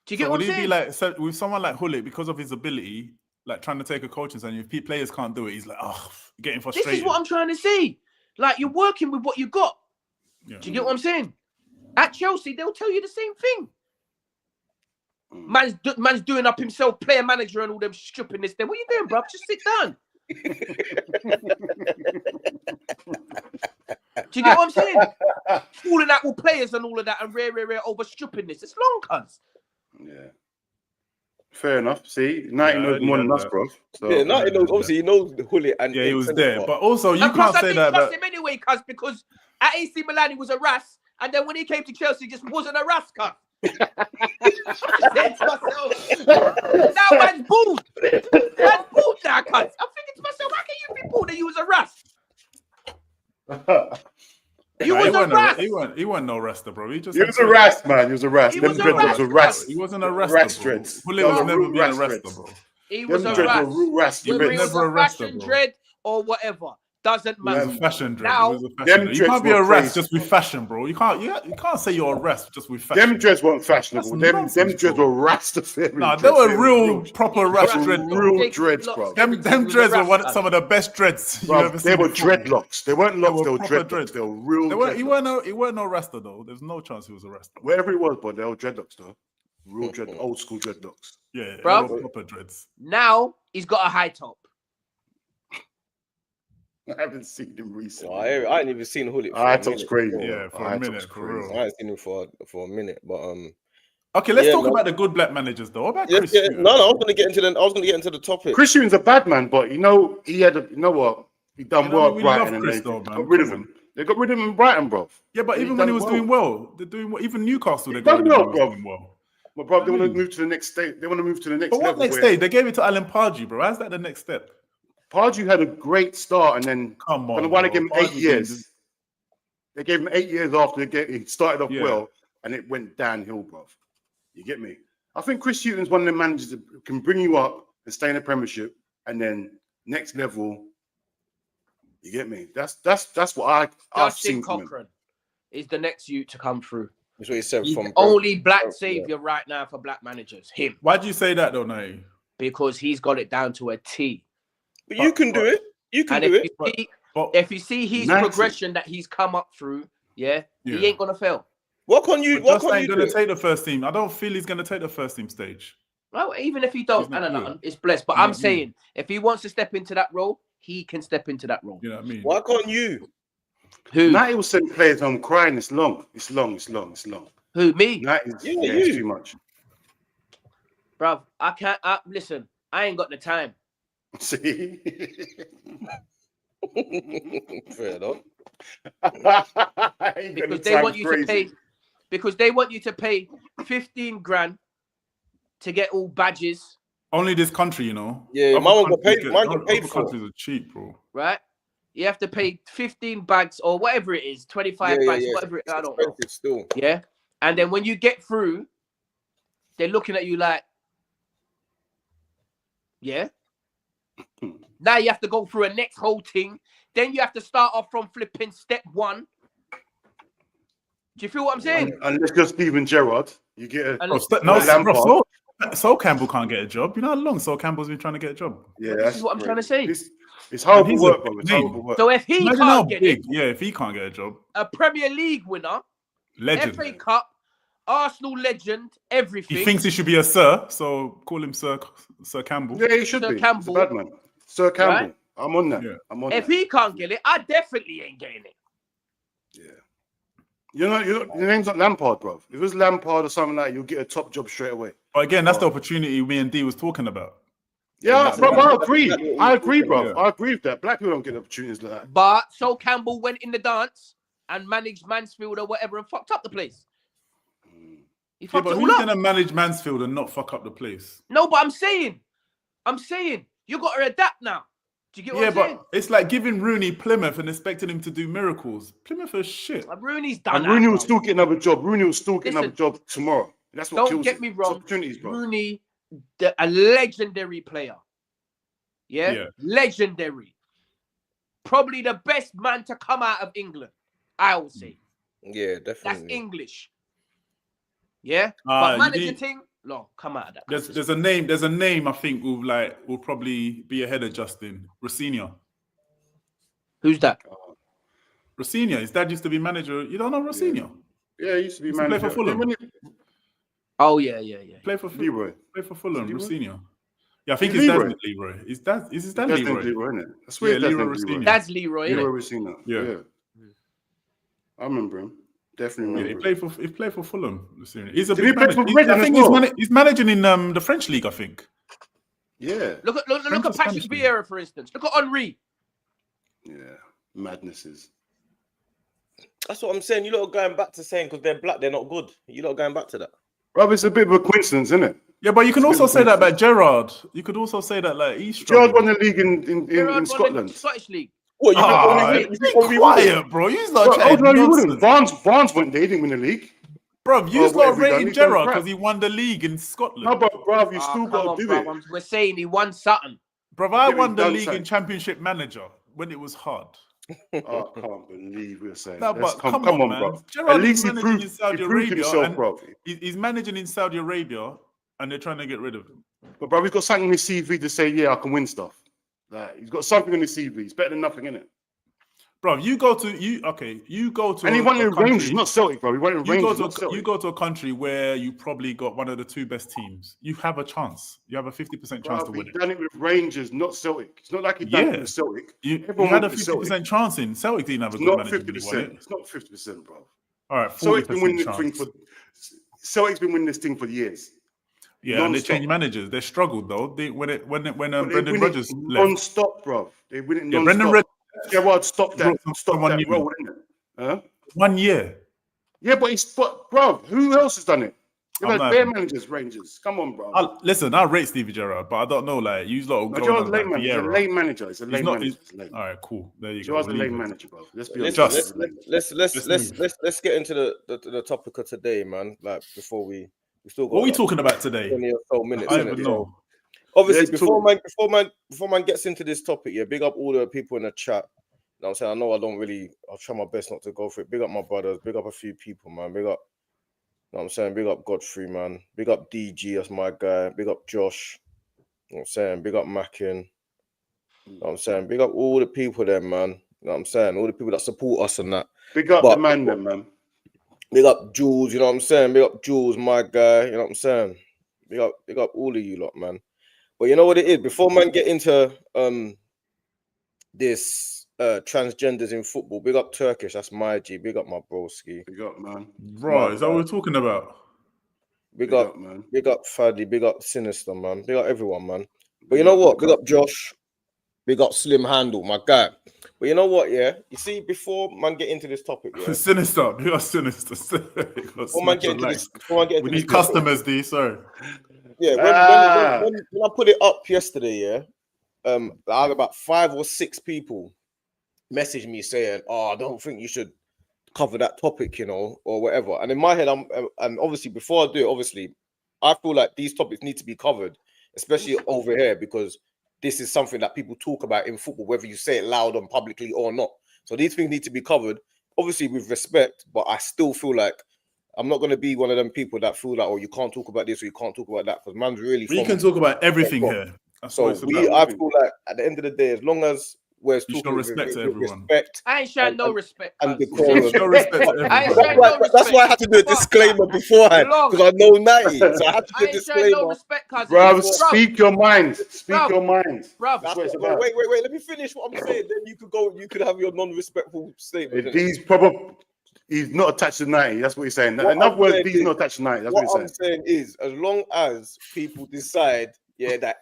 Do you get what I'm saying? Would he be like with someone like Hullet because of his ability, like trying to take a coaching and if players can't do it, he's like, getting frustrated. This is what I'm trying to say. Like you're working with what you got. Yeah. Do you get what I'm saying? At Chelsea, they'll tell you the same thing. Man's doing up himself, player manager and all them stupidness. Then what are you doing, bro? Just sit down. Do you get what I'm saying? Falling out with players and all of that and rare over stupidness. It's long, cuz. Yeah. Fair enough. See, 90 knows more than us, bro. So, yeah, 90 knows. Obviously, he knows the Hullet and he was there. But also, you can't say that. I didn't trust him anyway, cuz, because at AC Milan he was a ras, and then when he came to Chelsea, he just wasn't a ras, cuz. Now man's bald. Man's bald now, cuz. I'm thinking to myself, how can you be bald and you was a ras? You was a ras. He wasn't no rasta, bro. He was a ras, man. He was a ras. He was a ras. He wasn't a rasta, bro. Hullet was never been a rasta, bro. He was a ras. Whether he was a fashion dread or whatever. Doesn't matter. It was a fashion dread. Now, you can't be a rest just with fashion, bro. You can't say you're a rest just with fashion. Them dreads weren't fashionable. Them dreads were Rastafarian. Nah, they were real proper rest dreads. Real dreads, bro. Them dreads were some of the best dreads you've ever seen. They were dreadlocks. They weren't locks. They were dreadlocks. They were real. He weren't no rasta though. There's no chance he was a rasta. Wherever he was, but they were dreadlocks though. Real dread, old school dreadlocks. Yeah, bro. Proper dreads. Now he's got a high top. I haven't seen him recently. I ain't even seen Hullet. High top's crazy. Yeah, for a minute, for real. I ain't seen him for a minute, but Okay, let's talk about the good black managers though. What about Chris? No, I was gonna get into the topic. Chris Hughton's a bad man, but he had you know what? He done well at Brighton and they got rid of him. They got rid of him in Brighton, bro. Yeah, but even when he was doing well, they're doing well. Even Newcastle, they got doing well. But bro, they want to move to the next stage. They want to move to the next level. What next stage? They gave it to Alan Pardew, bro. How's that the next step? Pardew had a great start, and then why they gave him 8 years. They gave him 8 years after he started off well, and it went downhill, bro. You get me? I think Chris Hughton's one of the managers that can bring you up and stay in the Premiership, and then next level. You get me? That's what I've seen. Cochrane is the next youth to come through. That's what he said. He's the only black savior right now for black managers. Him. Why do you say that, though, Nay? Because he's got it down to a T. But you can do it. You can do it. If you see his progression that he's come up through, he ain't gonna fail. What can you? What can you do? Going to take the first team. I don't feel he's going to take the first team stage. Well, even if he don't, I don't know. It's blessed. But I'm saying, if he wants to step into that role, he can step into that role. You know what I mean? Why can't you? Who? Natty will send players home crying. It's long. Who? Me? It's too much. Bruv, I can't. Listen, I ain't got the time. See? Fair enough. Because they want you to pay. Because they want you to pay 15 grand to get all badges. Only this country, you know. Yeah, mine got paid. Mine got paid for. for. Countries are cheap, bro. Right? You have to pay 15 bags or whatever it is, 25 bags, whatever it is. I don't know. Still. Yeah. And then when you get through, they're looking at you like, yeah. Now you have to go through a next whole thing. Then you have to start off from flipping step 1. Do you feel what I'm saying? Unless you're Steven Gerrard, you get a Sol Campbell can't get a job. You know how long Sol Campbell's been trying to get a job? Yeah, this is what I'm trying to say. It's horrible work, bro. It's horrible work. So if he can't get it, if he can't get a job, a Premier League winner, legend, FA Cup, Arsenal legend, everything. He thinks he should be a Sir, so call him Sir Campbell. Yeah, he should be. Campbell. He's a bad man. Sir Campbell. Right? I'm on that. Yeah. I'm on if he can't get it, I definitely ain't getting it. Yeah. Your name's not Lampard, bro. If it was Lampard or something like that, you'll get a top job straight away. But again, that's the opportunity me and D was talking about. Yeah, bro, I agree, bro. Yeah. I agree with that. Black people don't get opportunities like that. But Sol Campbell went in the dance and managed Mansfield or whatever and fucked up the place. He fucked it all up. Who's going to manage Mansfield and not fuck up the place? No, but I'm saying, you got to adapt now. Do you get what I'm saying? But it's like giving Rooney Plymouth and expecting him to do miracles. Plymouth is shit. Rooney's done. And Rooney will still get another job. Rooney will still get another job tomorrow. That's what kills it. Don't get me wrong. Opportunities, bro. Rooney, a legendary player. Yeah? Legendary. Probably the best man to come out of England, I would say. Yeah, definitely. That's English. Yeah? But manager thing, no, come out of that. There's a name I think will probably be ahead of Justin. Rosinha. Who's that? Rosinha. His dad used to be manager. You don't know Rosinha? Yeah, he used to be manager. Play for Fulham. Oh yeah. Play for Leroy. Play for Fulham. Rosinha. Yeah, I think his dad's Leroy. Is his dad Leroy? Leroy, isn't it? I swear Leroy Rosinha. That's Leroy, isn't it? Leroy Rosinha. Yeah. I remember him. Definitely remember. Yeah, he played for Fulham. He's a big manager. He's managing in the French league, I think. Yeah. Look at Patrick Vieira, for instance. Look at Henry. Yeah, madnesses. That's what I'm saying. You lot are going back to saying because they're black, they're not good. You lot are going back to that. Rob, it's a bit of a coincidence, isn't it? Yeah, but you can also say that about Gerrard. You could also say that like he's Gerrard won the league in Scotland. The Scottish league. What, be quiet, bro. You start chatting nonsense. Barnes went there, he didn't win the league. Bro, you start rating Gerrard because he won the league in Scotland. No, but bro, you still got to do it. We're saying he won something. Bro, I won the league in Championship Manager when it was hard. I can't believe we're saying. No, but come on, man. Bro. Gerrard at least he proved himself, bro. He's managing in Saudi Arabia, and they're trying to get rid of him. But bro, he's got something in his CV to say, yeah, I can win stuff. Like, he's got something in his CV. It's better than nothing, innit? Bro, you go to. And he won in Rangers, not Celtic, bro. He won in Rangers, not Celtic. You go to a country where you probably got one of the 2 best teams. You have a chance. You have a 50% chance to win it. He done it with Rangers, not Celtic. It's not like he done it with Celtic. You had a 50% chance in. Celtic didn't have a good manager. It's not 50%, bro. All right, 40% Celtic's been winning this thing Celtic's been winning this thing for years. Yeah, and they changed managers. They struggled though. When Brendan Rodgers left. Non-stop, bro. They win it non-stop. Gerrard stopped that. Stop that role, isn't it? Huh? 1 year. Yeah, but bro, who else has done it? They've had bare managers, Rangers. Come on, bro. Listen, I rate Stevie Gerrard, but I don't know, like, you lot go Gerrard's a lame manager. He's a lame manager. All right, cool. There you go. Gerrard's a lame manager, bro. Let's be honest. Let's get into the topic of today, man. Like before we still got. What are we talking about today? 20 or so minutes. I don't even know. Obviously, before man gets into this topic, yeah, big up all the people in the chat. You know what I'm saying? I know I'll try my best not to go for it. Big up my brothers, big up a few people, man. Big up, you know what I'm saying? Big up Godfrey, man. Big up DG, that's my guy. Big up Josh. You know what I'm saying? Big up Mackin. You know what I'm saying? Big up all the people there, man. You know what I'm saying? All the people that support us and that. Big up the man then, man. Big up Jules, you know what I'm saying? Big up Jules, my guy, you know what I'm saying? Big up all of you lot, man. But you know what it is? Before man get into this transgenders in football, big up Turkish, that's my G. Big up my broski. Big up, man. Bro, is that what we're talking about? Big up, man. Big up Faddy, big up Sinister, man. Big up everyone, man. But you know what? Big up Josh. Big up Slim Handle, my guy. But you know what? Yeah, you see, before man get into this topic, yeah, sinister. You are sinister. before man get into this, we need customers, D. Sorry. Yeah, when I put it up yesterday, yeah, I had about 5 or 6 people message me saying, "Oh, I don't think you should cover that topic, you know, or whatever." And in my head, and obviously before I do it, obviously, I feel like these topics need to be covered, especially over here, because this is something that people talk about in football, whether you say it loud and publicly or not. So these things need to be covered, obviously with respect, but I still feel like I'm not going to be one of them people that feel like, oh, you can't talk about this or you can't talk about that, because man's really. We can talk about everything here. So I feel like at the end of the day, as long as we're talking respect to everyone. I ain't showing no respect. And decorum. That's why I had to do a disclaimer beforehand, because I know 90. So I had to do a disclaimer. No respect, bro, speak your mind. Speak your mind. Bro, wait. Let me finish what I'm saying. Then you could have your non-respectful statement. He's not attached to 90. That's what he's saying. In other words, he's not attached to 90. That's what I'm saying is, as long as people decide, that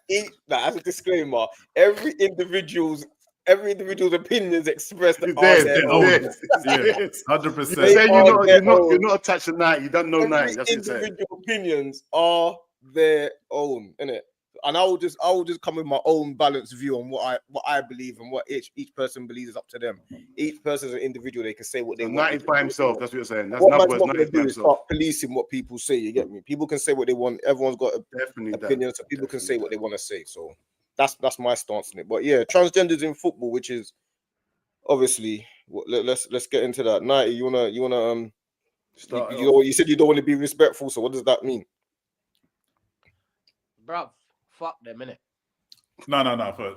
as a disclaimer, every individual's opinions expressed are their own. 100%. You're not attached to 90. You don't know 90. That's individual opinions are their own, innit? And I will just come with my own balanced view on what I believe, and what each person believes is up to them. Each person is an individual; they can say what they want. 90 by himself. That's what you're saying. That's what not man's not going to do is start policing what people say. You get me? People can say what they want. Everyone's got an opinion, so people can say what they want to say. So that's my stance on it. But yeah, transgenders in football, which is obviously let's get into that. 90, you wanna start. You said you don't want to be respectful. So what does that mean, bro? Fuck them, innit? No.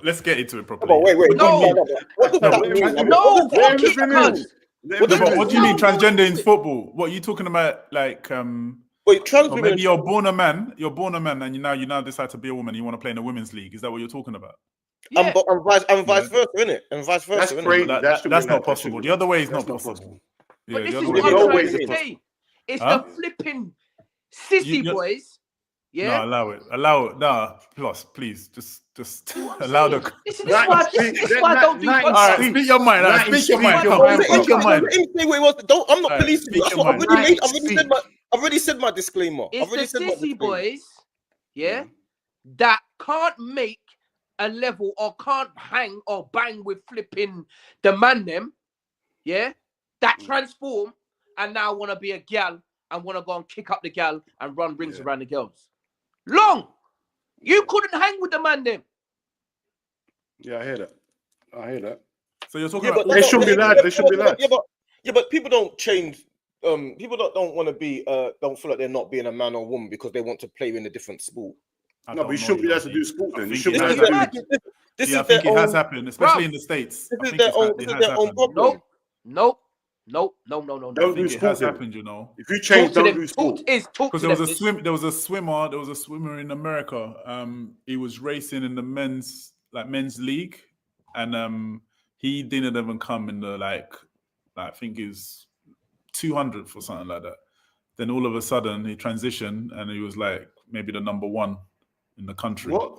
Let's get into it properly. Wait. No. What does that mean? No. What do you mean transgender in football? What are you talking about? Like, wait, trans women. Maybe you're born a man, and you now decide to be a woman. You want to play in the women's league. Is that what you're talking about? Yeah. And vice versa, innit? And vice versa. That's crazy. That's not possible. The other way is not possible. But this is what I'm trying to say. It's the flipping sissy boys. Yeah. No, allow it. Nah, please, just allow the. This is why I don't do. All right, speak your mind. Speak your mind. I'm not policing you. I've already said my disclaimer. It's the sissy boys, that can't make a level or can't hang or bang with flipping the man them, that transform and now want to be a gal and want to go and kick up the gal and run rings around the girls. Long, you couldn't hang with the man them. Yeah, I hear that. So you're talking about they should be lads. They should be lads. But people don't change. People don't want to be. Don't feel like they're not being a man or woman because they want to play in a different sport. No, but you should be allowed to do sport then. You should be allowed to do. I think it has happened, especially in the States. This is their own problem. Nope. Don't do sport. It has happened, you know. If you change, don't do sport. Because there was a swimmer in America. He was racing in the men's league, and he didn't even come in the I think he's 200th or something like that. Then all of a sudden he transitioned and he was like maybe the number 1 in the country. What?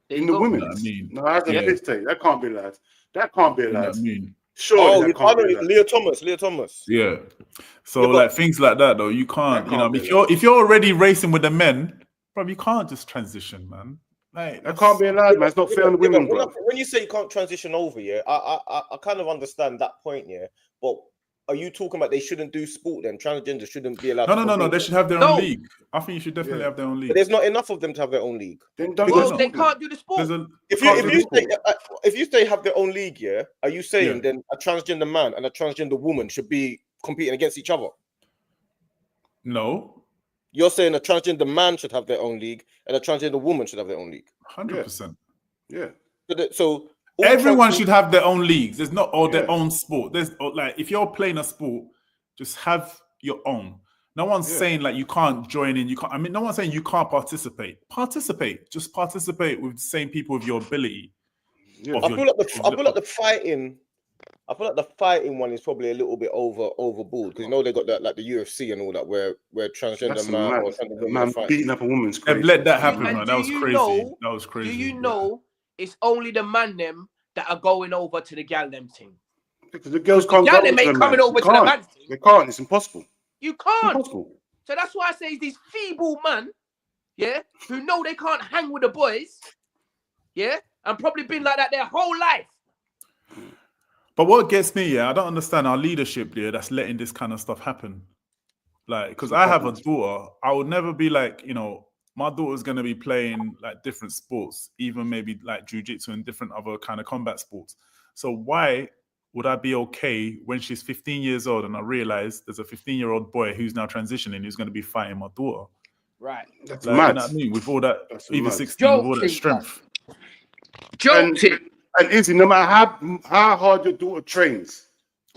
In the women's? No, that's a mistake. That can't be lads. That can't be lads. I mean, sure. Leah Thomas. Yeah. So things like that though, you can't. If you're already racing with the men, bro, you can't just transition, man. Like, that can't be allowed, man. It's not fair on the women, bro. When you say you can't transition over, I kind of understand that point, but are you talking about they shouldn't do sport then? Transgender shouldn't be allowed. No. They should have their own league. I think you should definitely have their own league. But there's not enough of them to have their own league. They can't do the sport. If you say have their own league, are you saying then a transgender man and a transgender woman should be competing against each other? No. You're saying a transgender man should have their own league and a transgender woman should have their own league. 100%. Yeah. So everyone should have their own leagues. There's not their own sport. There's if you're playing a sport, just have your own. No one's saying you can't join in. You can't. I mean, no one's saying you can't participate. Participate. Just participate with the same people with your ability. Yeah. I feel like the fighting. I feel like the fighting one is probably a little bit overboard because they got that the UFC and all that where transgender man or transgender man beating up a woman's crazy. Let that happen, man. That was crazy. That was crazy. Do you know it's only the man them that are going over to the gal them thing. Because the girls can't gal go them to ain't the coming man. over to the man thing. They can't. It's impossible. You can't. Impossible. So that's why I say these feeble man, yeah, who know they can't hang with the boys, yeah, and probably been like that their whole life. But what gets me, I don't understand our leadership there that's letting this kind of stuff happen. Like, because I have a daughter, I would never be like, my daughter's going to be playing like different sports, even maybe like jiu-jitsu and different other kind of combat sports. So why would I be okay when she's 15 years old and I realize there's a 15-year-old boy who's now transitioning who's going to be fighting my daughter? Right. That's like, mad. You know what I mean? With all that, even 16, with all that strength. And Izzy, no matter how hard your daughter trains,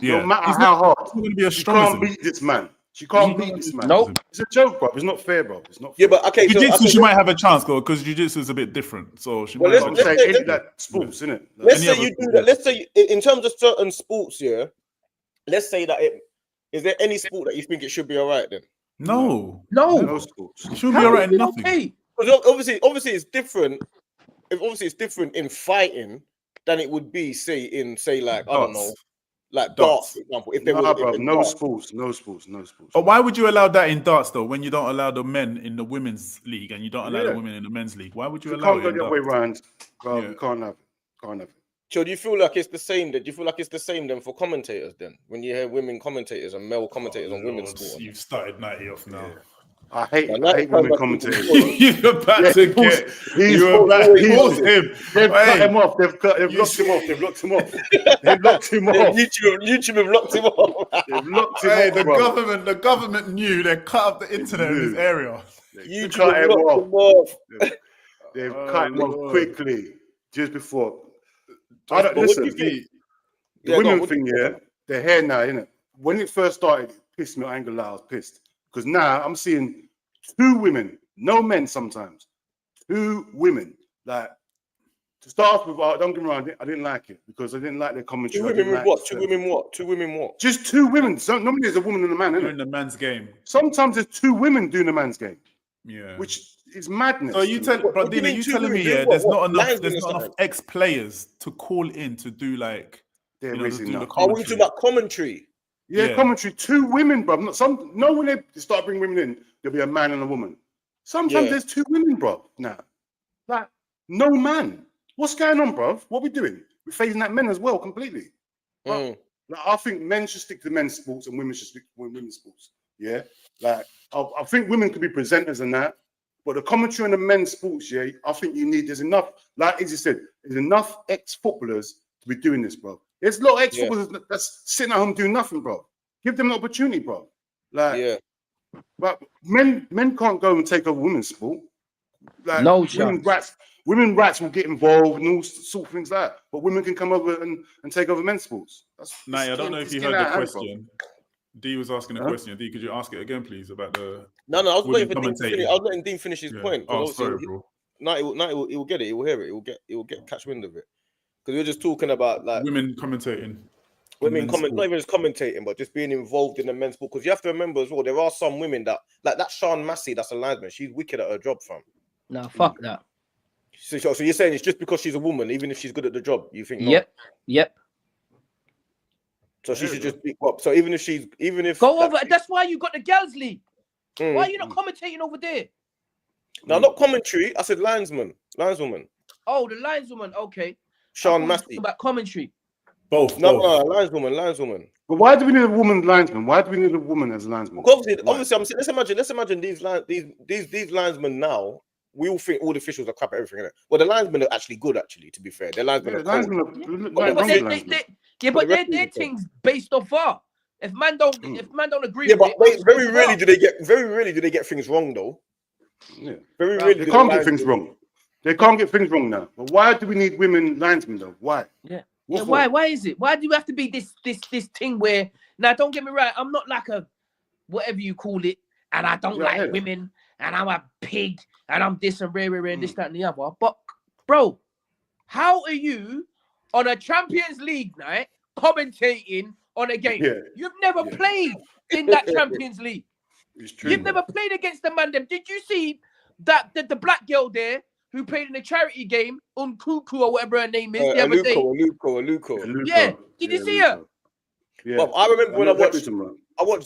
no matter how hard, she can't beat this man. She can't beat this man. Nope. It's a joke, bro. It's not fair, bro. It's not fair. Yeah, but okay. Jiu-jitsu, she might have a chance, though, because jiu-jitsu is a bit different. So she might have a chance. That sports, isn't it? Let's say you do that. Let's say in terms of certain sports, let's say that is there any sport that you think it should be all right then? No sports. It shouldn't be all right in nothing. Okay? Because obviously it's different. Obviously it's different in fighting than it would be, say like, I don't know, like darts, for example. If there was no sports. But why would you allow that in darts though, when you don't allow the men in the women's league and you don't allow the women in the men's league? Why would you allow it? Can't go the other way around, bro. You can't have it. So do you feel like it's the same? Do you feel like it's the same then for commentators then? When you hear women commentators and male commentators on women's sport? You've started 90 off now. Yeah. I hate women commentators. You're about to get. You're about to him. They've cut him off. They've locked him off. They've locked him off. YouTube have locked him off. They've locked him off. The government knew they cut up the internet in this area. You cut him off. They've cut him off quickly just before. Listen, the women thing, they're here now, innit? When it first started, it pissed me off. I ain't gonna lie, I was pissed. Because now I'm seeing 2 women, no men sometimes, 2 women. Like, to start off with, don't get me wrong, I didn't like it because I didn't like their commentary. 2 women with what? 2 women what? 2 women what? Just 2 women. So normally there's a woman and a man, Doing the man's game. Sometimes there's 2 women doing the man's game. Yeah. Which is madness. So you telling me there's not enough ex-players to call in to do like there is enough. Are we talking about commentary? Yeah, commentary. 2 women, bro. When they start bringing women in, there'll be a man and a woman. Sometimes there's 2 women, bro. Now, like no man. What's going on, bro? What are we doing? We're phasing out men as well completely. Like, I think men should stick to men's sports and women should stick to women's sports. Yeah, like I think women could be presenters and that, but the commentary on the men's sports, I think there's enough. Like Izzy said, there's enough ex-footballers to be doing this, bro. There's a lot of ex-footballers that's sitting at home doing nothing, bro. Give them an opportunity, bro. Like, but men can't go and take over women's sport. Like, no chance. Women rats will get involved and all sort of things like that. But women can come over and take over men's sports. I don't know if you heard the question. D was asking a question. D, could you ask it again, please, about the? No, I was waiting for Dean to finish. I was letting Dean finish his point. Oh, sorry, bro. He will get it. He will hear it. He will get catch wind of it. Because we're just talking about like women commentating. Not even just commentating, but just being involved in the men's sport. Because you have to remember as well, there are some women that like that Sean Massey, that's a linesman. She's wicked at her job, fam. No, fuck that. So you're saying it's just because she's a woman, even if she's good at the job, you think? Yep. So she should just be up. So even if go over. That's why you got the girls' league. Why are you not commentating over there? No, not commentary. I said lineswoman. Oh, the lineswoman. Okay. Sean Massey. About commentary. Both. No, lineswoman. But why do we need a woman linesman? Why do we need a woman as a linesman? Obviously, I'm saying, let's imagine these linesmen now. We all think all the officials are crap at everything. Well, the linesmen are actually good. Actually, to be fair, their linesmen but their things based off VAR. If man don't agree. Yeah, but very rarely do they get things wrong though. Yeah, very rarely they can't get things wrong. They can't get things wrong now. But why do we need women linesmen though? Why? Yeah. Why is it? Why do you have to be this thing where now? Don't get me right. I'm not like a whatever you call it, and I don't like women, and I'm a pig, and I'm this and rare and this, that, and the other. But bro, how are you on a Champions League night commentating on a game? Yeah. You've never played in that Champions League. It's true. You've never played against the man. Did you see that the black girl there who played in the charity game, Unkuku or whatever her name is, the other day. Aluko. Yeah, did you see her? Yeah. But I remember when I watched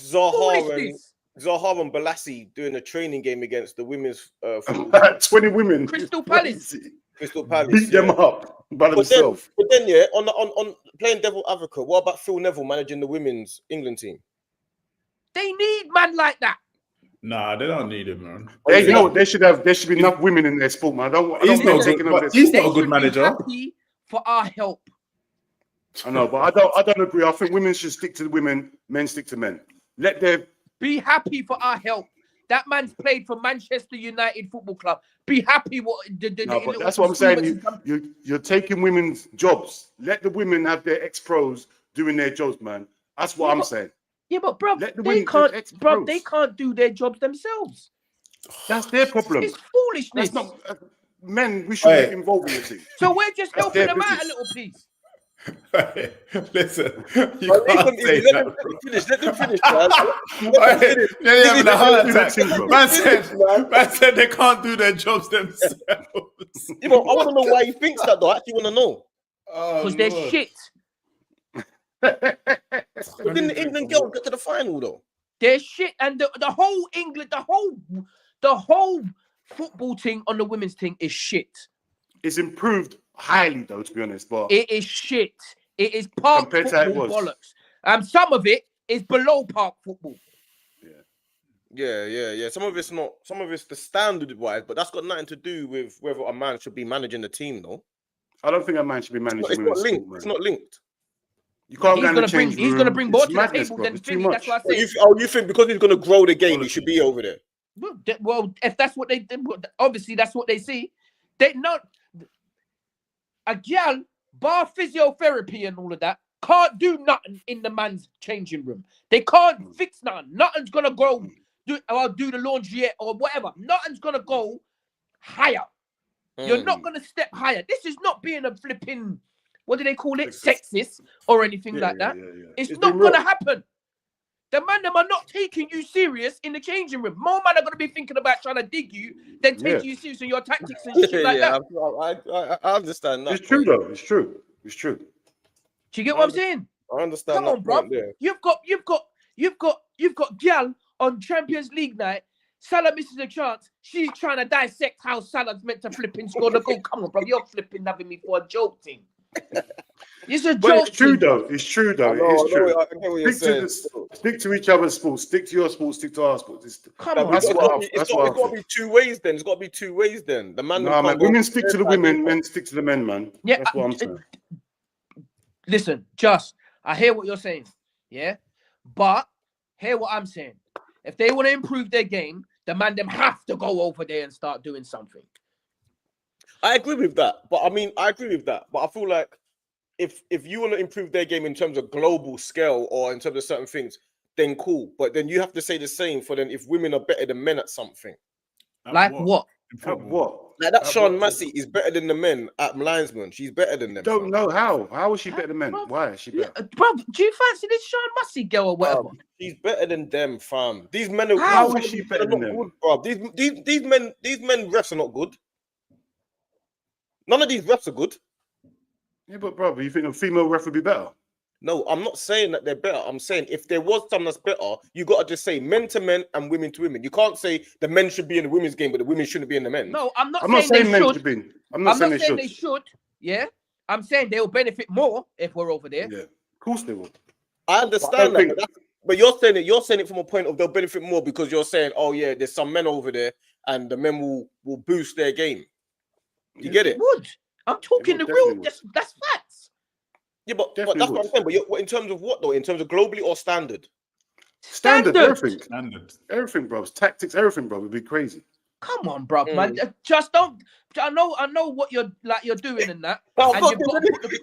Zaha Foolishness. and Balassi doing a training game against the women's 20 women. Crystal Palace. Beat them up by themselves. But then, yeah, on playing devil advocate, what about Phil Neville managing the women's England team? They need man like that. Nah, they don't need him, man. You know, there should be enough women in their sport, man. He's not a good manager. Happy for our help. I know, but I don't agree. I think women should stick to the women, men stick to men. Let them be happy for our help. That man's played for Manchester United Football Club. Be happy what but that's what I'm saying. You're taking women's jobs. Let the women have their ex-pros doing their jobs, man. That's what I'm saying. Yeah, but bro, they can't do their jobs themselves. That's their problem. It's foolishness. That's not men. We should get involved in the team. So we're just helping them out a little piece. Listen, let them finish, man. They're having a heart attack. Man said they can't do their jobs themselves. I want to know why he thinks that, though. I actually want to know. Because they're shit. Didn't the England girls get to the final, though? They're shit, and the whole England, the whole football team on the women's team is shit. It's improved highly, though, to be honest, but it is shit. It is park football bollocks. Some of it is below park football. Yeah. Some of it's not. Some of it's the standard wise, but that's got nothing to do with whether a man should be managing the team, though. I don't think a man should be managing. It's not linked. It's not linked. You can't go and change. He's going to bring more to the table than Philly. That's what I say. You think because he's going to grow the game, he should be over there? Well, if that's what they did, obviously that's what they see. They not a girl bar physiotherapy and all of that can't do nothing in the man's changing room. They can't fix nothing. Nothing's gonna go do the laundry or whatever. Nothing's gonna go higher. You're not gonna step higher. This is not being a flipping, what do they call it? Sexist or anything like that. It's not gonna happen. The man them are not taking you serious in the changing room. More men are gonna be thinking about trying to dig you than taking you serious in your tactics and shit like that. I understand that. It's true though. It's true. Do you get what I'm saying? I understand. Come on, bro. You've got Gal on Champions League night. Salah misses a chance. She's trying to dissect how Salah's meant to flipping score the goal. Come on, bro. You're flipping having me for a joke thing. It's a joke. But it's true though. It's true. I get what you're saying. Stick to each other's sports. Stick to your sports. Stick to our sports. Come on. It's got to be two ways then. It's got to be two ways then. The man. No, man. Women stick to the women. Men stick to the men, man. Yeah, that's what I'm saying. Listen, I hear what you're saying. Yeah, but hear what I'm saying. If they want to improve their game, the man them have to go over there and start doing something. I agree with that, but I feel like if you want to improve their game in terms of global scale or in terms of certain things, then cool. But then you have to say the same for them if women are better than men at something. Like what? Like that Sean Massey is better than the men at linesman. She's better than them. Don't know how. How is she better than men? Why is she better? Bro, do you fancy this Sean Massey girl or whatever? She's better than them, fam. These men are how is she better than them? Good, bro. These men refs are not good. None of these refs are good. Yeah, but bro, you think a female ref would be better? No, I'm not saying that they're better. I'm saying if there was some that's better, you got to just say men to men and women to women. You can't say the men should be in the women's game, but the women shouldn't be in the men. No, I'm not saying men should. should be. I'm not saying they should. Yeah, I'm saying they'll benefit more if we're over there. Yeah, of course they will. I understand that, but you're saying it from a point of they'll benefit more because you're saying, oh yeah, there's some men over there and the men will boost their game. You get it? Would. I'm talking the real. That's facts. Yeah, but that's what I'm saying. But in terms of what though? In terms of globally or standard? Standard. Everything. Standard. Everything, bro. Tactics, everything, bro. It'd be crazy. Come on, bro, man. Just don't. I know what you're doing and that. And you've got to put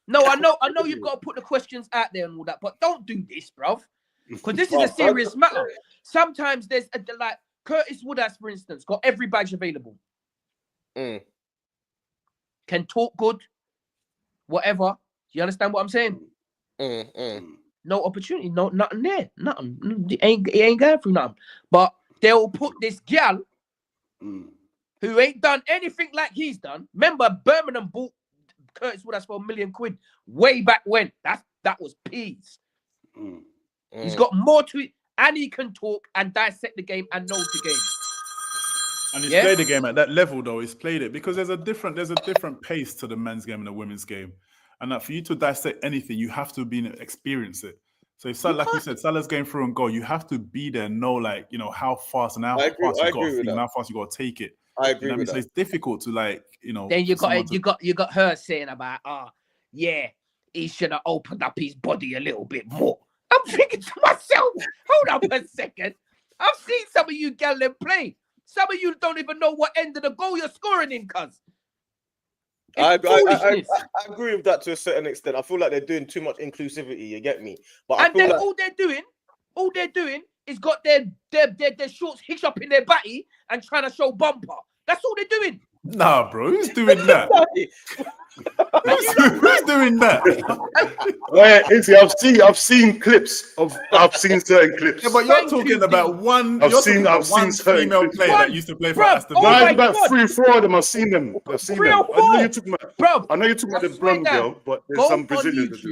I know you've got to put the questions out there and all that, but don't do this, bro. Because this is a serious matter. Sometimes there's like Curtis Woodhouse, for instance, got every badge available. Can talk good, whatever. Do you understand what I'm saying? No opportunity, nothing there, nothing. He ain't going through nothing. But they'll put this gal who ain't done anything like he's done. Remember, Birmingham bought Curtis Woodhouse for £1 million way back when. That was peas. He's got more to it, and he can talk and dissect the game and know the game. And he's played the game at that level, though. He's played it because there's a different pace to the men's game and the women's game. And that for you to dissect anything, you have to experience it. So if like you said, Salah's going through and go, you have to be there, know, like, you know, how fast and how fast you got to think and how fast you got to take it. I agree with that. So it's difficult to, like, you know. Then you got her saying about, he should have opened up his body a little bit more. I'm thinking to myself, hold up a second. I've seen some of you gallon play. Some of you don't even know what end of the goal you're scoring in, cuz. I agree with that to a certain extent. I feel like they're doing too much inclusivity. You get me? But I feel like all they're doing is got their shorts hitched up in their body and trying to show bumper. That's all they're doing. Nah, bro, who's doing that? Who's doing that? Izzy, I've seen clips I've seen certain clips. Yeah, but you're talking about one. I've seen female player that used to play for Aston Villa. No, about 3 or 4 of them. I've seen them. I know you're talking about the blonde girl, but there's some Brazilians.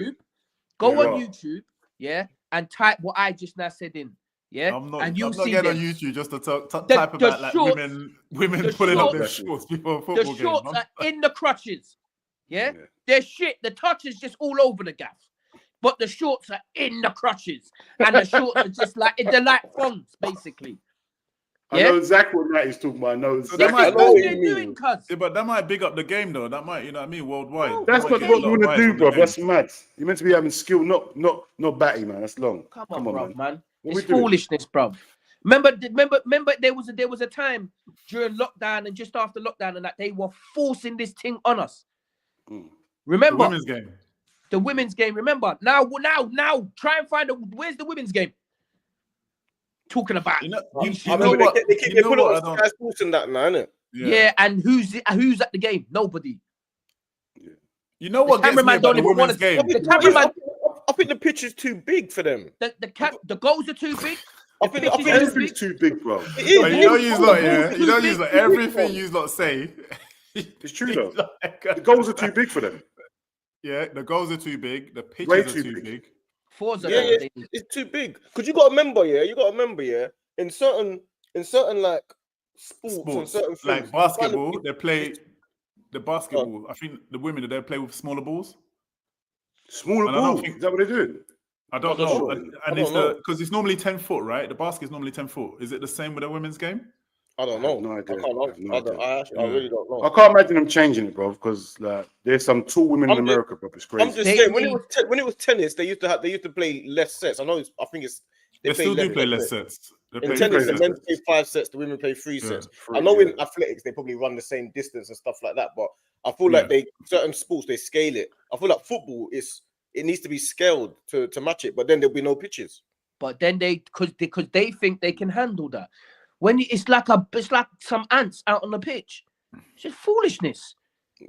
Go on YouTube, and type what I just now said in. Yeah, I'm not getting on YouTube just to type about like women pulling up their shorts before a football game. The shorts are in the crutches. Yeah, they're shit. The touch is just all over the gaff, but the shorts are in the crutches, and the shorts are just like they're like thongs, basically. I know exactly what that is talking about. I know exactly what they're doing, cuz. Yeah, but that might big up the game, though. That might, you know what I mean, worldwide. Oh, that's what you want to do, bro. That's mad. You're meant to be having skill, not batty, man. That's long. Come on, man. It's foolishness, bro. Remember, there was a time during lockdown and just after lockdown and that they were forcing this thing on us. Remember the women's game. The women's game. Remember now. Try and find where's the women's game. Talking about they put it on Sky Sports and that, man. Yeah, and who's at the game? Nobody. Yeah. You know what? Cameraman don't even want to game. I think the pitch is too big for them. The goals are too big. I think everything's too big, bro. You know, use everything you lot say. It's true though. The goals are too big for them. Yeah, the goals are too big. The pitches are too big. It's too big. Because you got to remember, in certain like sports and certain things, like basketball, they play the basketball. I think the women, they play with smaller balls. Smaller balls? Is that what they're doing? I don't know. And it's because it's normally 10 foot, right? The basket is normally 10 foot. Is it the same with the women's game? I don't know. No idea. I really don't know. I can't imagine them changing it, bro. Because like, there's some tall women in America, bro. It's crazy. I'm just saying, when it was tennis, they used to play less sets. They still do play less sets. In tennis, the men play 5 sets, the women play 3 sets. I know in athletics they probably run the same distance and stuff like that, but I feel like certain sports they scale it. I feel like football it needs to be scaled to match it, but then there'll be no pitches. But then because they think they can handle that. When it's like some ants out on the pitch. It's just foolishness.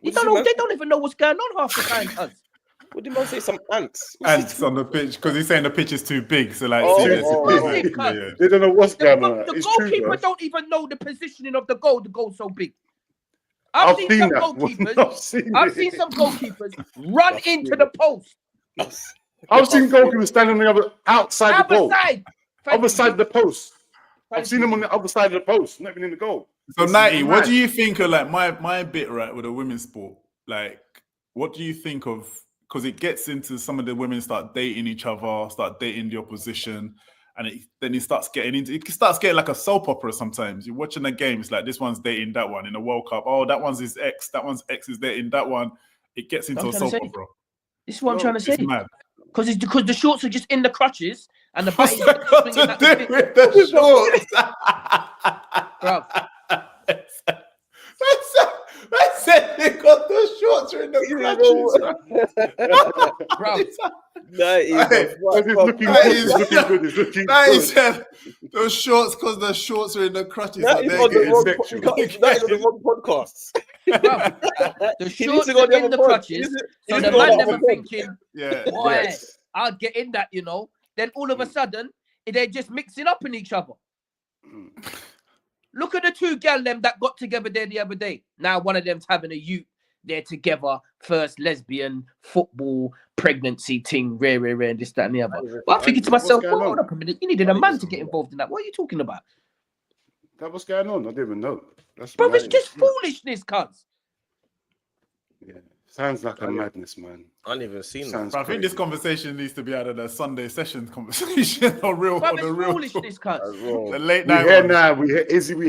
They don't even know what's going on half the time. What did man say? Some ants? Ants on the pitch because he's saying the pitch is too big. So like, they don't know what's going on. The goalkeeper don't even know the positioning of the goal. The goal's so big. I've seen some goalkeepers run into the post. I've seen goalkeepers standing on the outside the goal. Other side of the post. I've seen them on the other side of the post, not even in the goal. So, Nighty, what do you think of like my bit right with the women's sport? Like, what do you think of? Because it gets into some of the women start dating each other, start dating the opposition, and then it starts getting like a soap opera. Sometimes you're watching a game, it's like this one's dating that one in a World Cup. Oh, that one's his ex. That one's ex is dating that one. It gets into a soap opera. This is what I'm trying to say. Because the shorts are just in the crutches and the What's that got to do with the shorts? Bro. I said they got the shorts are in the crutches. Bro. It's looking good. Said those shorts because the shorts are in the crutches. That is on the wrong podcast. The shorts are in the crutches, so the man never thinking, boy, I'll get in that, you know. Then all of a sudden, they're just mixing up in each other. Look at the two gal them that got together there the other day. Now one of them's having a youth. They're together, first lesbian, football, pregnancy thing, rare, and this, that, and the other. But I'm thinking to myself, hold up a minute, you needed a man to get involved in that. What are you talking about? That what's going on? I didn't even know. Bro, it's just foolishness, cuz. Yeah, sounds like a madness, man. I haven't even seen that. But I think this conversation needs to be out of the Sunday sessions conversation or real. Bro, the real foolishness, cuz. The late night. We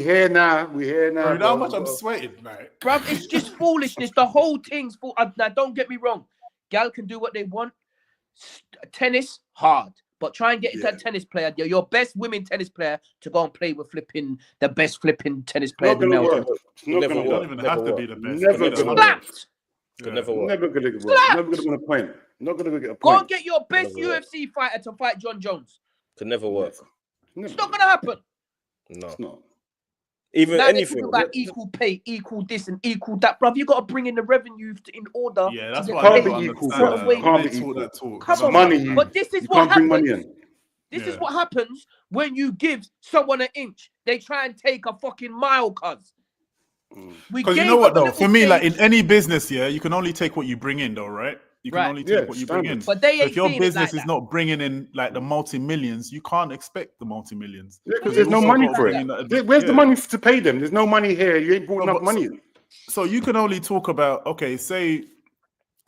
here now. We here now. Bro, you know how much I'm sweating, like. Bro, it's just foolishness. The whole thing's full. Now, don't get me wrong. Gal can do what they want. Tennis, hard. But try and get into a tennis player. You're your best women tennis player to go and play with the best flipping tennis player. Not gonna work. You don't even have to be the best. Never gonna work. Never work. Never gonna work. Never gonna win a point. Not gonna get a point. Go and get your best UFC fighter to fight John Jones. Could never work. It's not gonna happen. No. It's not. Even now anything about equal pay, equal this and equal that, bruv. You got to bring in the revenue in order. Yeah, that's what can't I be don't equal. understand. Can't be equal. Come on, money. but this is you what can't bring happens. money in. This is what happens when you give someone an inch. They try and take a fucking mile, cuz. Because you know what though, for me, like in any business, you can only take what you bring in, though, right? You can only take what you bring in. But they ain't if your business like is not bringing in like the multi-millions, you can't expect the multi-millions. Yeah, because there's no money for it. Where's the money to pay them? There's no money here. You ain't brought enough money in. So you can only talk about, okay, say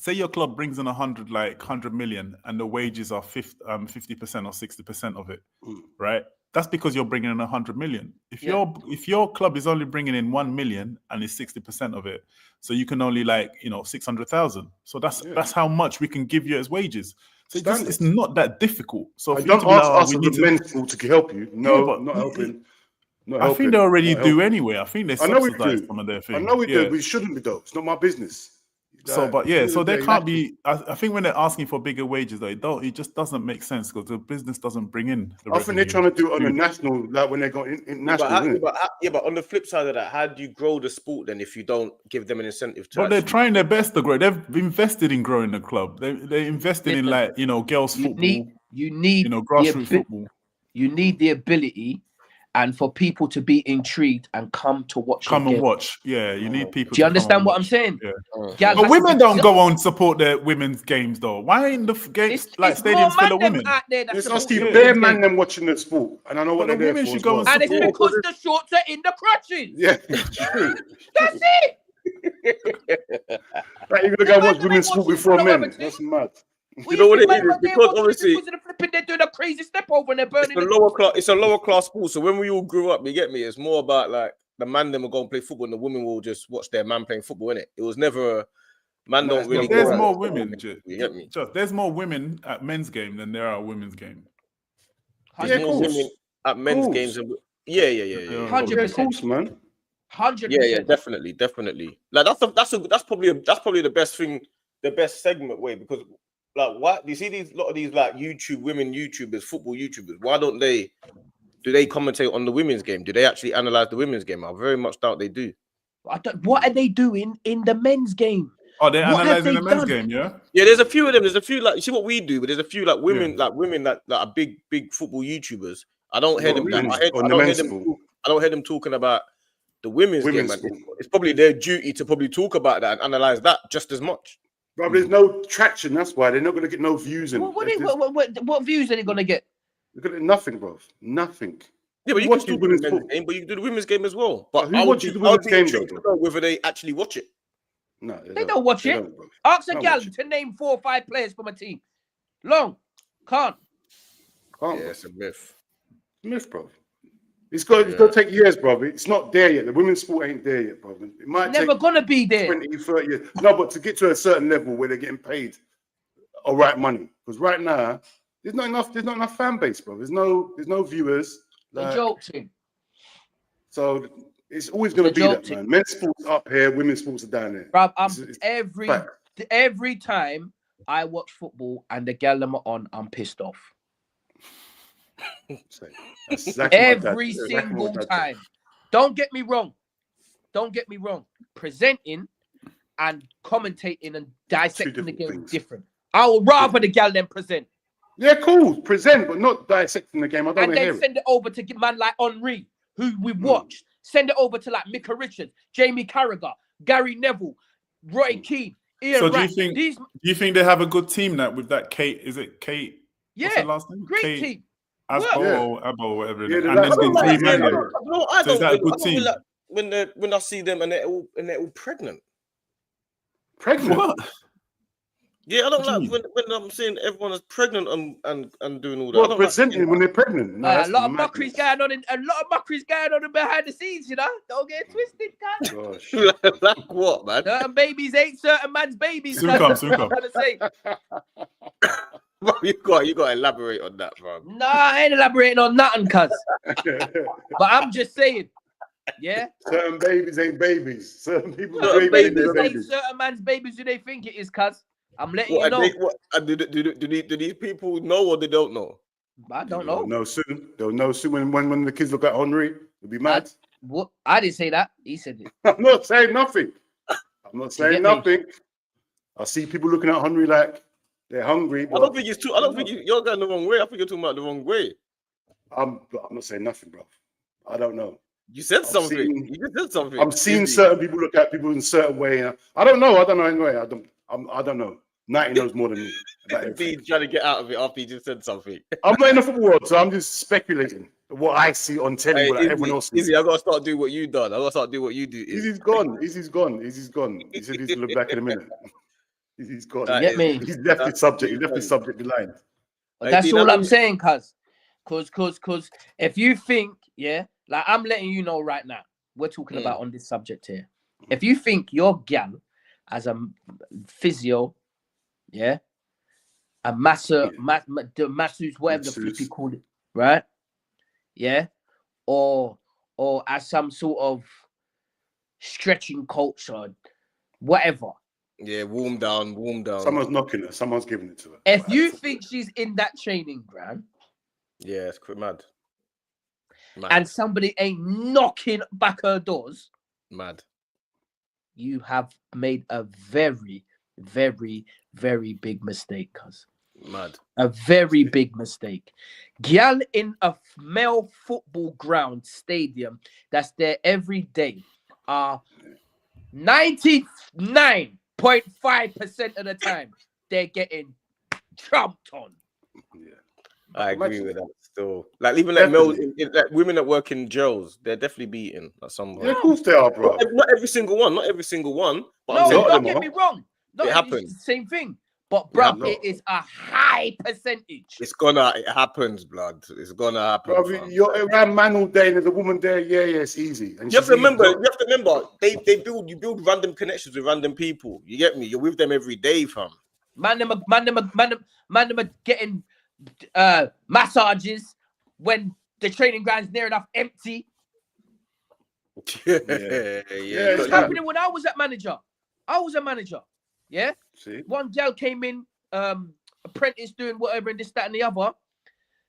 your club brings in 100 million and the wages are 50% or 60% of it, right? That's because you're bringing in 100 million. If your club is only bringing in 1 million and is 60% of it, so you can only 600,000. So that's how much we can give you as wages. So it's not that difficult. So I don't ask us as the men's school to help you. No, not helping. I think they already do anyway. I think they subsidize some of their things. I know we do, but it shouldn't be though. It's not my business. So they can't be. I think when they're asking for bigger wages, though, it just doesn't make sense because the business doesn't bring in. I think they're trying to do it on a national, like when they go international. But on the flip side of that, how do you grow the sport then if you don't give them an incentive to? But they're trying their best to grow. They've invested in growing the club. They invested in girls football. You need grassroots football. You need the ability. And for people to be intrigued and come to watch. Yeah, you need people. Do you understand what I'm saying? Yeah. But women don't go on support their women's games though. Why in the games stadiums full of women? It's not Steve. They're man them watching the sport, and I know what they're there for. Go and it's because the shorts are in the crutches. Yeah, that's it. Right, you're gonna go watch women's sport before men. That's mad. You know what it is? Because obviously they're doing a crazy step over and they're burning. It's a lower class sport. So when we all grew up, you get me? It's more about like the man them will go and play football, and the women will just watch their man playing football. Innit? It was never a man. Don't really. There's more women. You get me? There's more women at men's game than there are women's game. There's more women at men's games. Yeah. 100%, man. 100%. Yeah, definitely. Like that's probably the best thing, the best segment way because. Like, why do you see a lot of these like women YouTubers, football YouTubers? Why don't they commentate on the women's game? Do they actually analyze the women's game? I very much doubt they do. What are they doing in the men's game? Oh, they're analyzing the men's game, yeah? Yeah, there's a few of them. There's a few like you see what we do, but there's a few like women that are big football YouTubers. I don't hear them. I don't hear them talking about the women's game. It's probably their duty to probably talk about that and analyze that just as much. Bro, there's no traction. That's why they're not going to get no views. What views are they going to get? They're going to get nothing, bro. Nothing. Yeah, but you can do the men's game, but you can do the women's game as well. But who watches the women's game, though? Whether they actually watch it. No, they don't watch it. Ask a gal to name 4 or 5 players from a team. Can't. Yeah, it's a myth. Myth, bro. It's going to take years, bro. It's not there yet. The women's sport ain't there yet, bro. It might never gonna be there. 20, 30 years. No, but to get to a certain level where they're getting paid all right money. Because right now, there's not enough fan base, bro. There's no viewers. Like, joking. So it's always gonna be that, man. Men's sports up here, women's sports are down there. Bro, every time I watch football and the gal are on, I'm pissed off. Exactly every single time. Don't get me wrong. Presenting and commentating and dissecting the game is different. I would rather the gal than present. Yeah, cool. Present, but not dissecting the game. I don't want to hear it. And then send it over to man like Henri, who we watched. send it over to like Micah Richards, Jamie Carragher, Gary Neville, Roy Keane, Ian So Wright. do you think they have a good team now with that Kate? Is it Kate? Yeah, what's her last name? Great Kate team. Asbo or Abo or whatever. Yeah, and there's been like 3 men there. I So is that a good team? like when I see them and they're all pregnant. Pregnant? What? Yeah, I don't What do you like when I'm seeing everyone is pregnant and doing all that. Well, presenting when they're pregnant. No, A lot of mockeries going on behind the scenes, you know. Don't get twisted, guys. Gosh. Like what, man? Certain babies ain't certain man's babies. Soon cuz. come, soon come. I'm trying to say. Bro, you got to elaborate on that, bro. Nah, I ain't elaborating on nothing, cuz. But I'm just saying, yeah. Certain babies ain't babies. Certain people Certain babies babies ain't ain't babies. certain man's babies who they think it is, cuz. I'm letting What, you know. do these people know or they don't know? I don't know. They'll know soon. They'll know soon when the kids look at Henri. They'll be mad. What? I didn't say that. He said it. I'm not saying nothing. I'm not get saying me? nothing. I see people looking at Henri like they're hungry. I don't think it's too. I don't think you're going the wrong way. I think you're talking about the wrong way. I'm not saying nothing, bro. I don't know. You said something. You just said something. I'm seeing certain people look at people in a certain way. I don't know. Anyway. I don't know. 90 knows more than me. He's trying to get out of it after he just said something. I'm not in the football world, so I'm just speculating what I see on telly, Hey, what everyone else sees. Izzy, I gotta start doing what you done. I gotta start doing what you do. Izzy's gone. Izzy's gone. He said he's gonna look back in a minute. Izzy's gone. Get me? He's left his subject. He left his subject behind. But that's all I'm saying, cuz if you think, yeah, like I'm letting you know right now, we're talking about on this subject here. If you think your gal as a physio, yeah, a masseuse, whatever the flip you call it, right? Yeah, or as some sort of stretching coach or whatever. Yeah, warm down. Someone's knocking her. Someone's giving it to her. If you think she's in that training ground, yeah, it's quite mad. And somebody ain't knocking back her doors, mad. You have made a very, very, very big mistake, cuz. Mad. A very big mistake. Gyal in a male football ground stadium that's there every day are 99.5% of the time they're getting trumped on. Yeah. I agree with that still. Like even like males, like women that work in jails, they're definitely beaten at some point. Yeah, of course they are, bro. Not every single one. But no, don't get me wrong. It happens. The same thing. But bro, it is a high percentage. It happens, blood. It's gonna happen. Bro, you're around man all day and there's a woman there. Yeah, it's easy. And you have to remember, you build random connections with random people. You get me? You're with them every day, fam. Man, them are getting massages when the training ground's near enough empty. Yeah. It's happening when I was a manager. Yeah. See? One girl came in, apprentice doing whatever and this, that, and the other.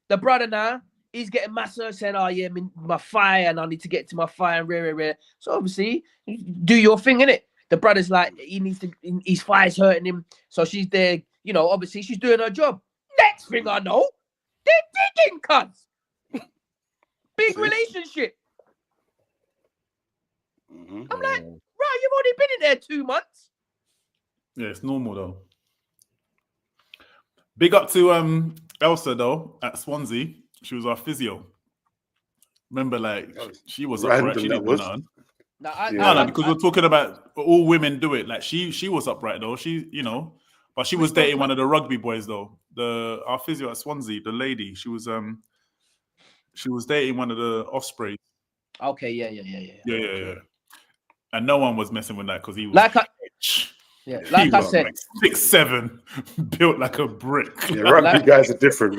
The brother now, he's getting massage saying, oh yeah, my fire and I need to get to my fire and rare. So obviously, do your thing, innit? The brother's like, his fire's hurting him. So she's there, obviously she's doing her job. Next thing I know, they're digging, cuz. Big relationship. Mm-hmm. I'm like, right, you've already been in there 2 months. Yeah, it's normal though. Big up to Elsa though at Swansea. She was our physio. Remember, like she was upright. She didn't do nothing. No, because we're talking about all women do it. Like she was upright though. But she was dating one of the rugby boys though. Our physio at Swansea, the lady, she was dating one of the Ospreys. Okay, yeah. And no one was messing with that because he was like I said, like 6'7", built like a brick. Yeah, rugby guys are different.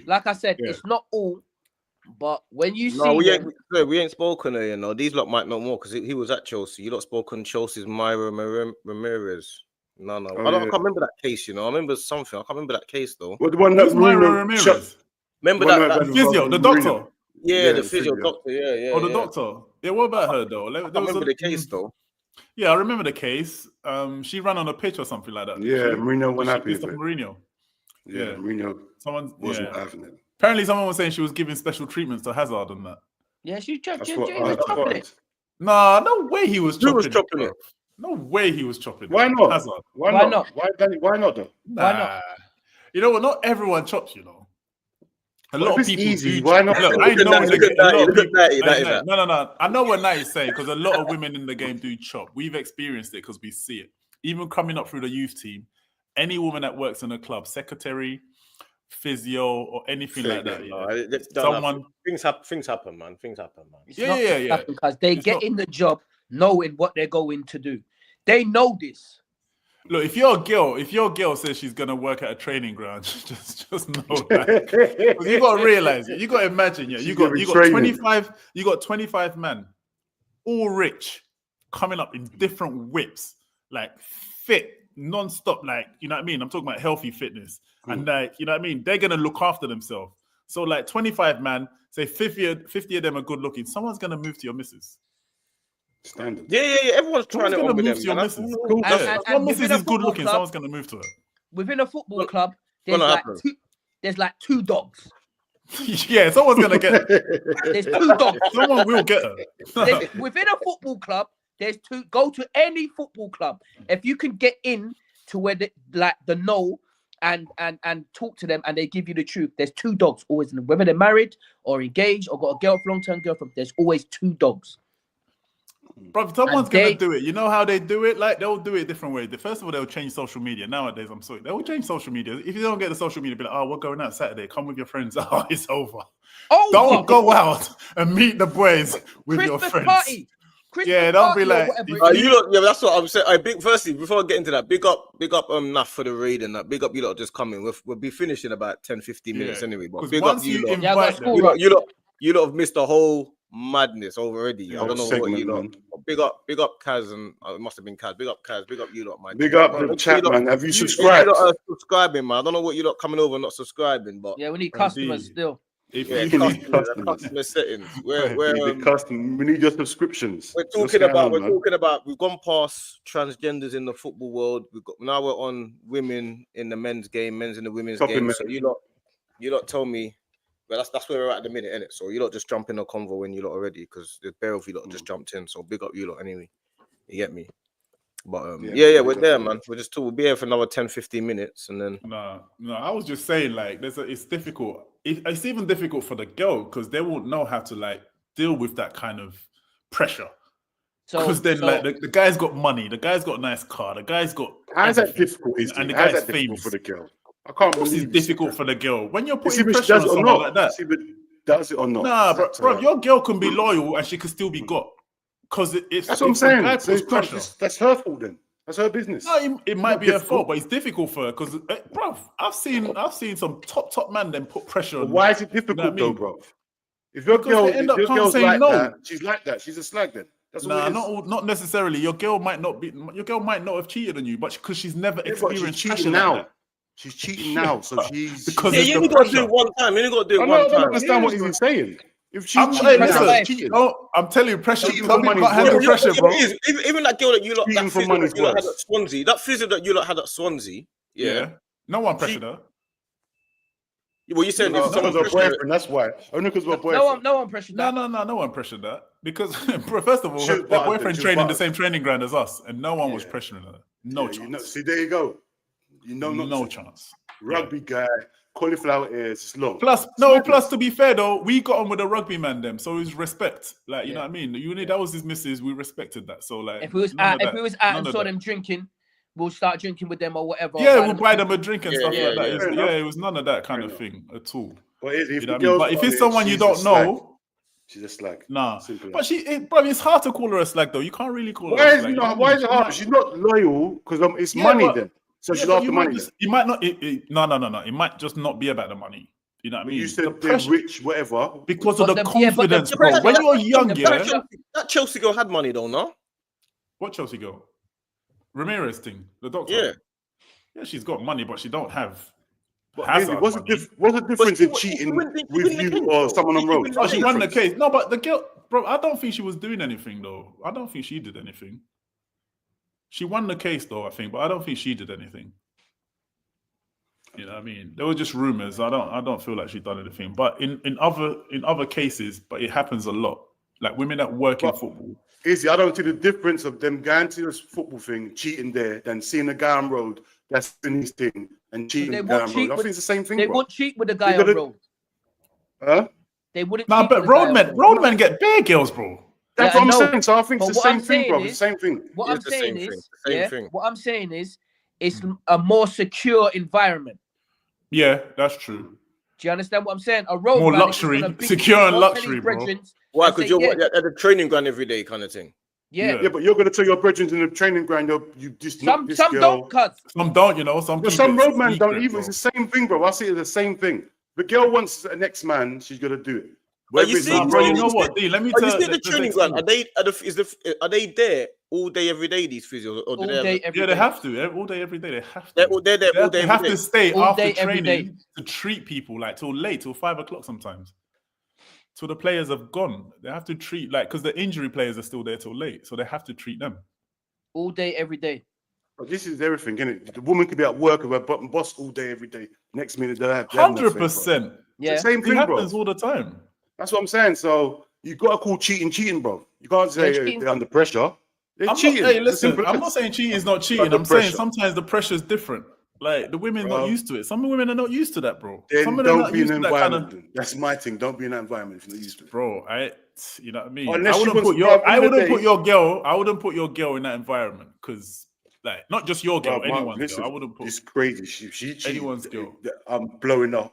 Like I said, it's not all, but when you see, we ain't spoken there. These lot might know more because he was at Chelsea. You lot spoken Chelsea's Myra Ramirez. No, I can't remember that case. I remember something. I can't remember that case though. What the one that Myra Ramirez? Remember that physio, the doctor. Yeah, the physio doctor. Yeah. Oh, the doctor. Yeah, what about her though? I remember the case though. Yeah, I remember the case. She ran on a pitch or something like that. Yeah, Mourinho wasn't happy with it. Mourinho. Yeah, Mourinho wasn't having it. Apparently, someone was saying she was giving special treatments to Hazard and that. Yeah, she's chopping it. Nah, no way he was chopping it. No way he was chopping Why it. not? Hazard. Why not? Why not though? Nah. Why not? You know what? Not everyone chops, you know. A lot of people easy. Why not? Look, I know look at No. I know what Night is saying because a lot of women in the game do chop. We've experienced it because we see it. Even coming up through the youth team, any woman that works in a club, secretary, physio, or anything like that. Someone things happen, man. Yeah. Because they get in the job knowing what they're going to do. They know this. Look, if your girl says she's gonna work at a training ground, just know that. You gotta realize it. You gotta imagine, you got 25 men, all rich, coming up in different whips, like fit, non-stop, like, you know what I mean? I'm talking about healthy fitness. And like, you know what I mean? They're gonna look after themselves. So like 25 man, say 50 of them are good looking. Someone's gonna move to your missus. Standard. Yeah. Everyone's trying to move to your missus. Your missus is good looking. Someone's gonna move to her. Within a football club, there's like two dogs. Yeah, someone's gonna get her. There's two dogs. Someone will get her. Within a football club, there's two. Go to any football club. If you can get in to where the know and talk to them and they give you the truth, there's two dogs always in them. Whether they're married or engaged or got a long-term girlfriend, there's always two dogs. Bro, someone's gonna do it. You know how they do it? Like, they'll do it a different way. First of all, they'll change social media. Nowadays, I'm sorry, they'll change social media. If you don't get the social media, be like, oh, we're going out Saturday. Come with your friends. Oh, it's over. Don't go out and meet the boys with your friends. Party. Yeah, don't be like. That's what I'm saying. Firstly, before I get into that, big up, Naf for the raid and that. Big up, you lot just coming. We'll be finished in about 10-15 minutes anyway. But big up, you lot. You lot have missed the whole madness already. I don't know what you lot. Big up Kaz, and it must have been Kaz. Big up Kaz. Big up you lot, man. Big up the chat, man. Have you subscribed? You lot are subscribing, man. I don't know what you lot coming over and not subscribing, but yeah, we need customers still. Customer settings. We need your subscriptions. We're talking about. We've gone past transgenders in the football world. Now we're on women in the men's game, men's in the women's game. So you lot tell me. Well, that's where we're at the minute, innit? So you lot just jump in the convo when you lot are ready, because the pair of you lot just jumped in. So big up you lot anyway. You get me? But we're there, man. We'll be here for another 10-15 minutes, and then. No. I was just saying, like, it's difficult. It's even difficult for the girl because they won't know how to like deal with that kind of pressure. Because then, the guy's got money, the guy's got a nice car, the guy's got. How's that difficult? And the guy's famous for the girl. I can't believe it's difficult for the girl when you're putting pressure on someone like that. Does it or not? Nah, bro, your girl can be loyal and she can still be got. Because that's what I'm saying. That's her fault then. That's her business. No, it might be her fault, but it's difficult for her because, bro, I've seen some top man then put pressure on. Why is it difficult though, bro? If your girl's like that, she's like that. She's a slag then. Not necessarily. Your girl might not have cheated on you, but because she's never experienced cheating now. She's cheating now, so she's because you only got to do it one time. You only got to do it one time. I don't understand what he's saying. If she cheating, I'm telling you, pressure. Some people can't handle pressure, bro. Even that girl that you lot, that physio that you lot had at Swansea, that physio that you lot had at Swansea, yeah. No one pressured her. Well, you said someone's a boyfriend. That's why. Only because we're boyfriend. No one pressured that. No one pressured that because first of all, her boyfriend trained in the same training ground as us, and no one was pressuring her. No chance. See, there you go. No chance. Rugby guy, cauliflower ears, it's long. Plus, to be fair though, we got on with the rugby man them, so it was respect. Like, you know what I mean? That was his missus, we respected that. So like, if we was out and saw them drinking, we'll start drinking with them or whatever. Yeah, we'll buy them a drink and stuff like that. It was none of that kind of thing at all. But if it's someone you don't know, she's a slag. Nah, but it's hard to call her a slag though. You can't really call her a slag. Why is it hard? She's not loyal because it's money then. So she's after money. It might not. No. It might just not be about the money. You know what I mean? You said they're rich, whatever. Because of the confidence, bro. When you're young, that Chelsea girl had money though, no? What Chelsea girl? Ramirez thing, the doctor. Yeah, she's got money, but she don't have. What's the difference in cheating with you or someone on road? Oh, she won the case. No, but the girl, bro, I don't think she was doing anything though. I don't think she did anything. She won the case though, I think, but I don't think she did anything. You know what I mean? There were just rumors. I don't feel like she's done anything. But in other cases, but it happens a lot. Like women that work in football. Izzy, I don't see the difference of them going to this football thing, cheating there, than seeing a guy on road that's doing his thing and cheating the guy on road. I think it's the same thing. They won't cheat with the guy on road. Huh? They wouldn't. Nah, but roadmen get bare girls, bro. That's what I'm saying. So I think it's the same thing, bro. It's the same thing. What I'm saying is, what I'm saying is, it's a more secure environment. Yeah, that's true. Do you understand what I'm saying? A road more luxury, secure and luxury, bro. Why? Because you're at the training ground every day, kind of thing. Yeah, but you're gonna tell your brethren in the training ground, you just some don't, cuz some don't, you know. Some roadmen don't even. It's the same thing, bro. I see it as the same thing. The girl wants an next man, she's gonna do it. But you see, bro, you know what, D? Let me tell you. You see the training ground. Are they there all day, every day? These physios, or they have to all day, every day. They have to. They're there all day. They have to stay all after day, training to treat people like till late, till 5 o'clock sometimes. Till the players have gone, they have to treat because the injury players are still there till late, so they have to treat them all day, every day. But this is everything, isn't it? The woman could be at work with her boss all day, every day. Next minute, they have 100%. Yeah, the same thing, it happens all the time. That's what I'm saying. So you got to call cheating, bro. You can't say they're under pressure. They're cheating. Hey, listen, I'm not saying cheating is not cheating. I'm saying sometimes the pressure is different. Like the women are not used to it. Some women are not used to that, bro. Then some of them don't be in an environment. That's my thing. Don't be in that environment if you're not used to it, bro. You know what I mean? Unless I wouldn't put your girl in that environment because, like, not just your girl, anyone's girl. I wouldn't put. It's crazy. She anyone's girl. I'm blowing off.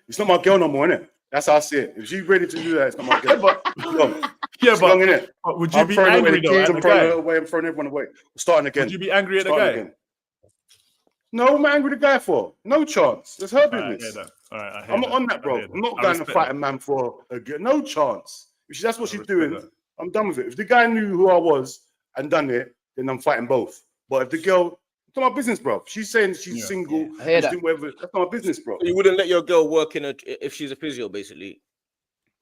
It's not my girl no more, innit? That's how I see it. If she's ready to do that, it's not my girl. But would you be angry though? I'm throwing her away. I'm throwing everyone away. Starting again. Would you be angry at the guy? Again. No, what am I angry with the guy for? No chance. It's her business. I'm not on that, bro. I'm not going to fight a man for a girl. No chance. If that's what she's doing, I'm done with it. If the guy knew who I was and done it, then I'm fighting both. But if the girl, it's not my business, bro. She's saying she's single. I hear that. Doing whatever. That's not my business, bro. You wouldn't let your girl work if she's a physio, basically,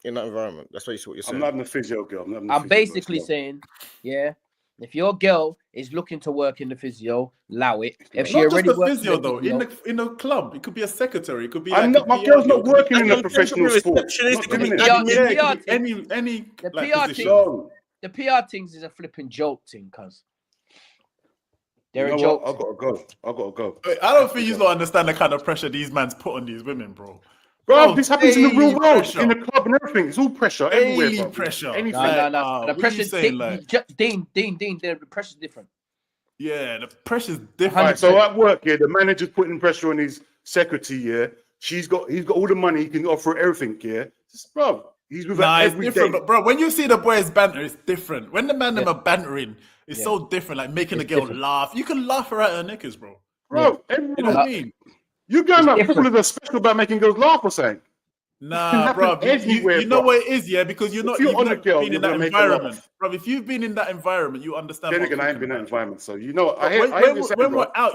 in that environment. That's what you're saying. I'm not having a physio girl. I'm basically saying, if your girl is looking to work in the physio, allow it. If she already works physio, though, in the club, it could be a secretary. It could be. My girl's not working in a professional sport. The PR things is a flipping joke thing, cuz. They're a joke. I gotta go. I don't think you don't understand the kind of pressure these mans put on these women, bro. Bro, this happens in the real world, in the club and everything. It's all pressure everywhere, bro. Pressure. Anything. No. The pressure's Dean. The pressure's different. Yeah, the pressure's different. Right, so at work, the manager's putting pressure on his secretary. He's got all the money. He can offer everything. Bro, he's with her every day. But bro, when you see the boys banter, it's different. When the man them are bantering, it's so different. Like making a girl laugh. You can laugh her at her knickers, bro. Bro, you know what I mean? You guys are people that are special about making girls laugh or something. Nah, bro. You know what it is, because you've been in that environment. Bro, if you've been in that environment, you understand. Then again, I ain't been in that environment, so you know. When we're out,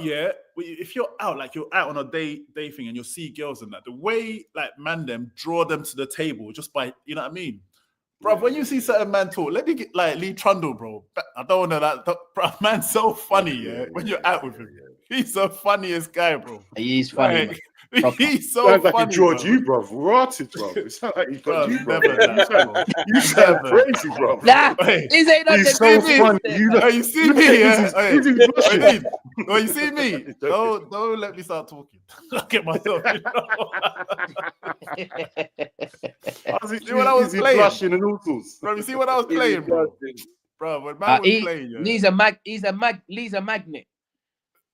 if you're out, like you're out on a day thing, and you'll see girls and that, the way like man them draw them to the table just by, you know what I mean, bro. When you see certain man talk, let me get like Lee Trundle, bro. I don't know that, bro. Man's so funny, when you're out with him. He's the funniest guy, bro. He's funny. He's so sounds funny. Like he drawed you, bro. Rotted, bro. It sounds like he got you, bro. You sound crazy, bro. Nah, he's so funny. You see me, you see me. Don't let me start talking. Look at myself. See what I was playing? Blushing and all sorts. Bro, you see what I was playing, bro? Bro, when man was playing, Lee's a magnet.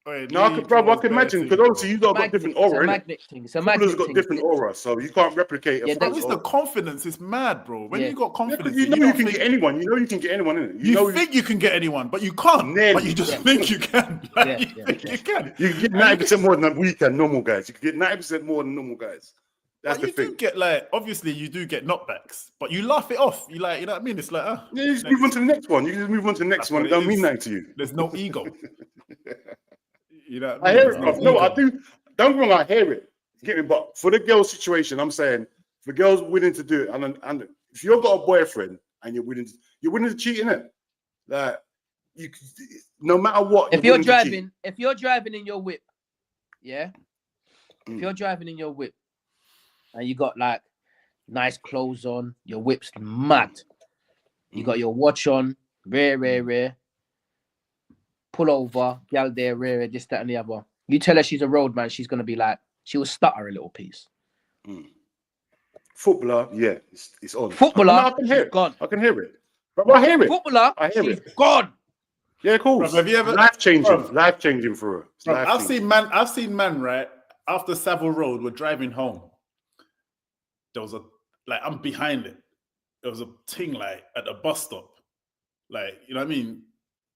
No, bro, I can imagine because obviously you got different aura. It's a magnet thing. Got different aura, so you can't replicate. It's the confidence. It's mad, bro. When you got confidence, you know you can get anyone. You know you can get anyone in it. You think you can get anyone, but you can't. But you just think you can. You can. You can get 90% more than we can. Normal guys. You can get 90% more than normal guys. That's the thing. You get obviously you do get knockbacks, but you laugh it off. You you know what I mean? It's like you just move on to the next one. You just move on to the next one. It don't mean nothing to you. There's no ego. You know I hear it, bro. No, I do. Don't get me wrong, I hear it. Get me, but for the girl situation, I'm saying, if a girl's willing to do it, and if you've got a boyfriend and you're willing to cheat in it, like you, no matter what. If you're driving in your whip, If you're driving in your whip and you got like nice clothes on, your whip's mad. You got your watch on, rare. Pull over, gal there, rare, this, that, and the other. You tell her she's a road man, she's gonna be like, she will stutter a little piece. Footballer, yeah, it's on. Footballer, I can hear it. Gone. I can hear it. But I hear it. Footballer, I hear she's it. gone. Yeah, cool. Have you ever life changing for her? I've seen man, right? After Savile Road, we're driving home. There was I'm behind it. There was a thing like at the bus stop. Like, you know what I mean?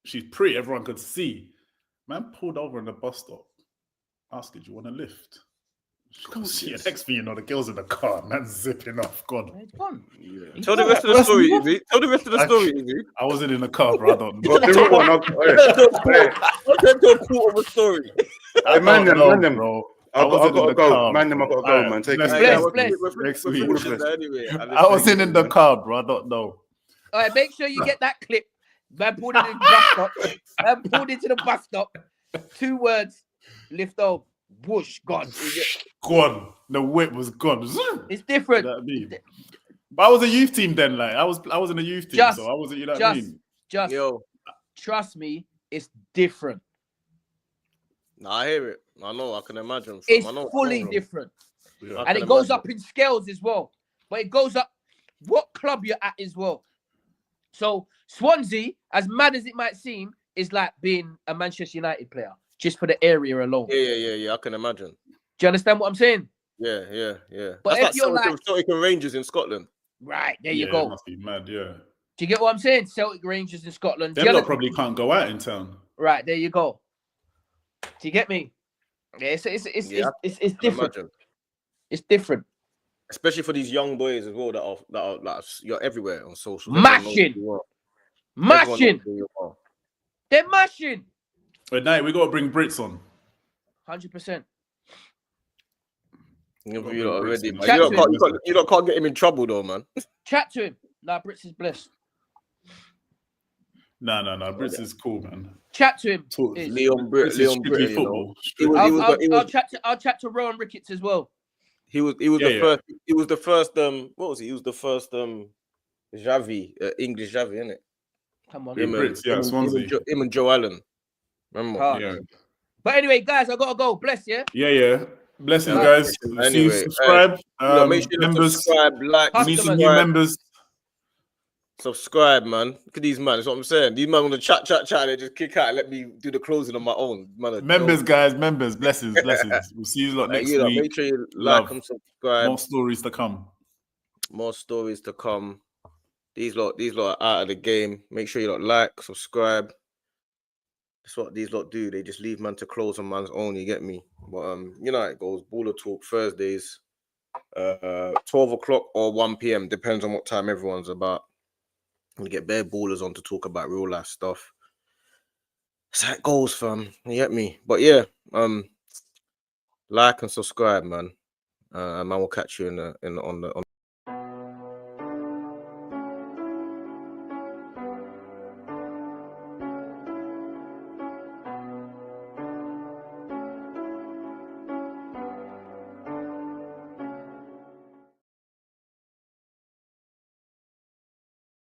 She's pretty, everyone could see. Man pulled over in the bus stop. Asked her, do you want a lift? Yes. Next thing you know, the girl's in the car, man, zipping off. Gone. It's gone. Yeah. Tell the rest of the story, Izzy. Tell the rest of the story, Izzy. I wasn't in the car, bro. I don't know. I'll tell a quarter of a story. Hey, man, bro. I've got to go. Man, I've got to go, man. Take it. Next week. Anyway, I wasn't in the car, bro. I don't know. All right, make sure you get that clip. Man pulled into the bus stop. Man pulled into the bus stop. 2 words. Lift off. Whoosh. Gone. Gone. The whip was gone. It's different. You know what I mean? But I was a youth team then. Like I was in a youth team, so I wasn't. You know what I mean? Yo, trust me, it's different. No, I hear it. I know. I can imagine. It's fully different, and it goes up in scales as well. But it goes up what club you're at as well. So Swansea, as mad as it might seem, is like being a Manchester United player just for the area alone. Yeah. I can imagine. Do you understand what I'm saying? Yeah. But that's if you're like Celtic and Rangers in Scotland, right there, you go. It must be mad, yeah. Do you get what I'm saying? Celtic, Rangers in Scotland. Them probably can't go out in town. Right there, you go. Do you get me? Yeah, it's different. Imagine. It's different, especially for these young boys as well that are like you're everywhere on social. Mashing. They're mashing. But now we got to bring Brits on. 100%. You can't get him in trouble though, man. Chat to him. Nah, Brits is blessed. No. Brits is cool, man. Chat to him. Leon Britt, football. I'll chat to Rowan Ricketts as well. He was the first. What was he? He was the first Javi, English Javi, isn't it? Come on. Brits, Swansea. Him and Joe Allen. Remember? Yeah. But anyway, guys, I gotta go. Bless, yeah. Yeah. Blessings, guys. Anyway, subscribe. Make sure members, subscribe, like, need some new members. Subscribe, man. Look at these man. That's what I'm saying. These man on the chat. They just kick out and let me do the closing on my own. Members, guys. Members. Blessings. We'll see you lot next week. Make sure you like and subscribe. More stories to come. These lot are out of the game. Make sure you lot like, subscribe. That's what these lot do. They just leave man to close on man's own. You get me? But you know how it goes. Baller Talk Thursdays, 12 o'clock or 1 p.m. Depends on what time everyone's about. We get bare ballers on to talk about real life stuff. That's how it goes, fam. You get me? But yeah, like and subscribe, man. Man, we'll catch you on the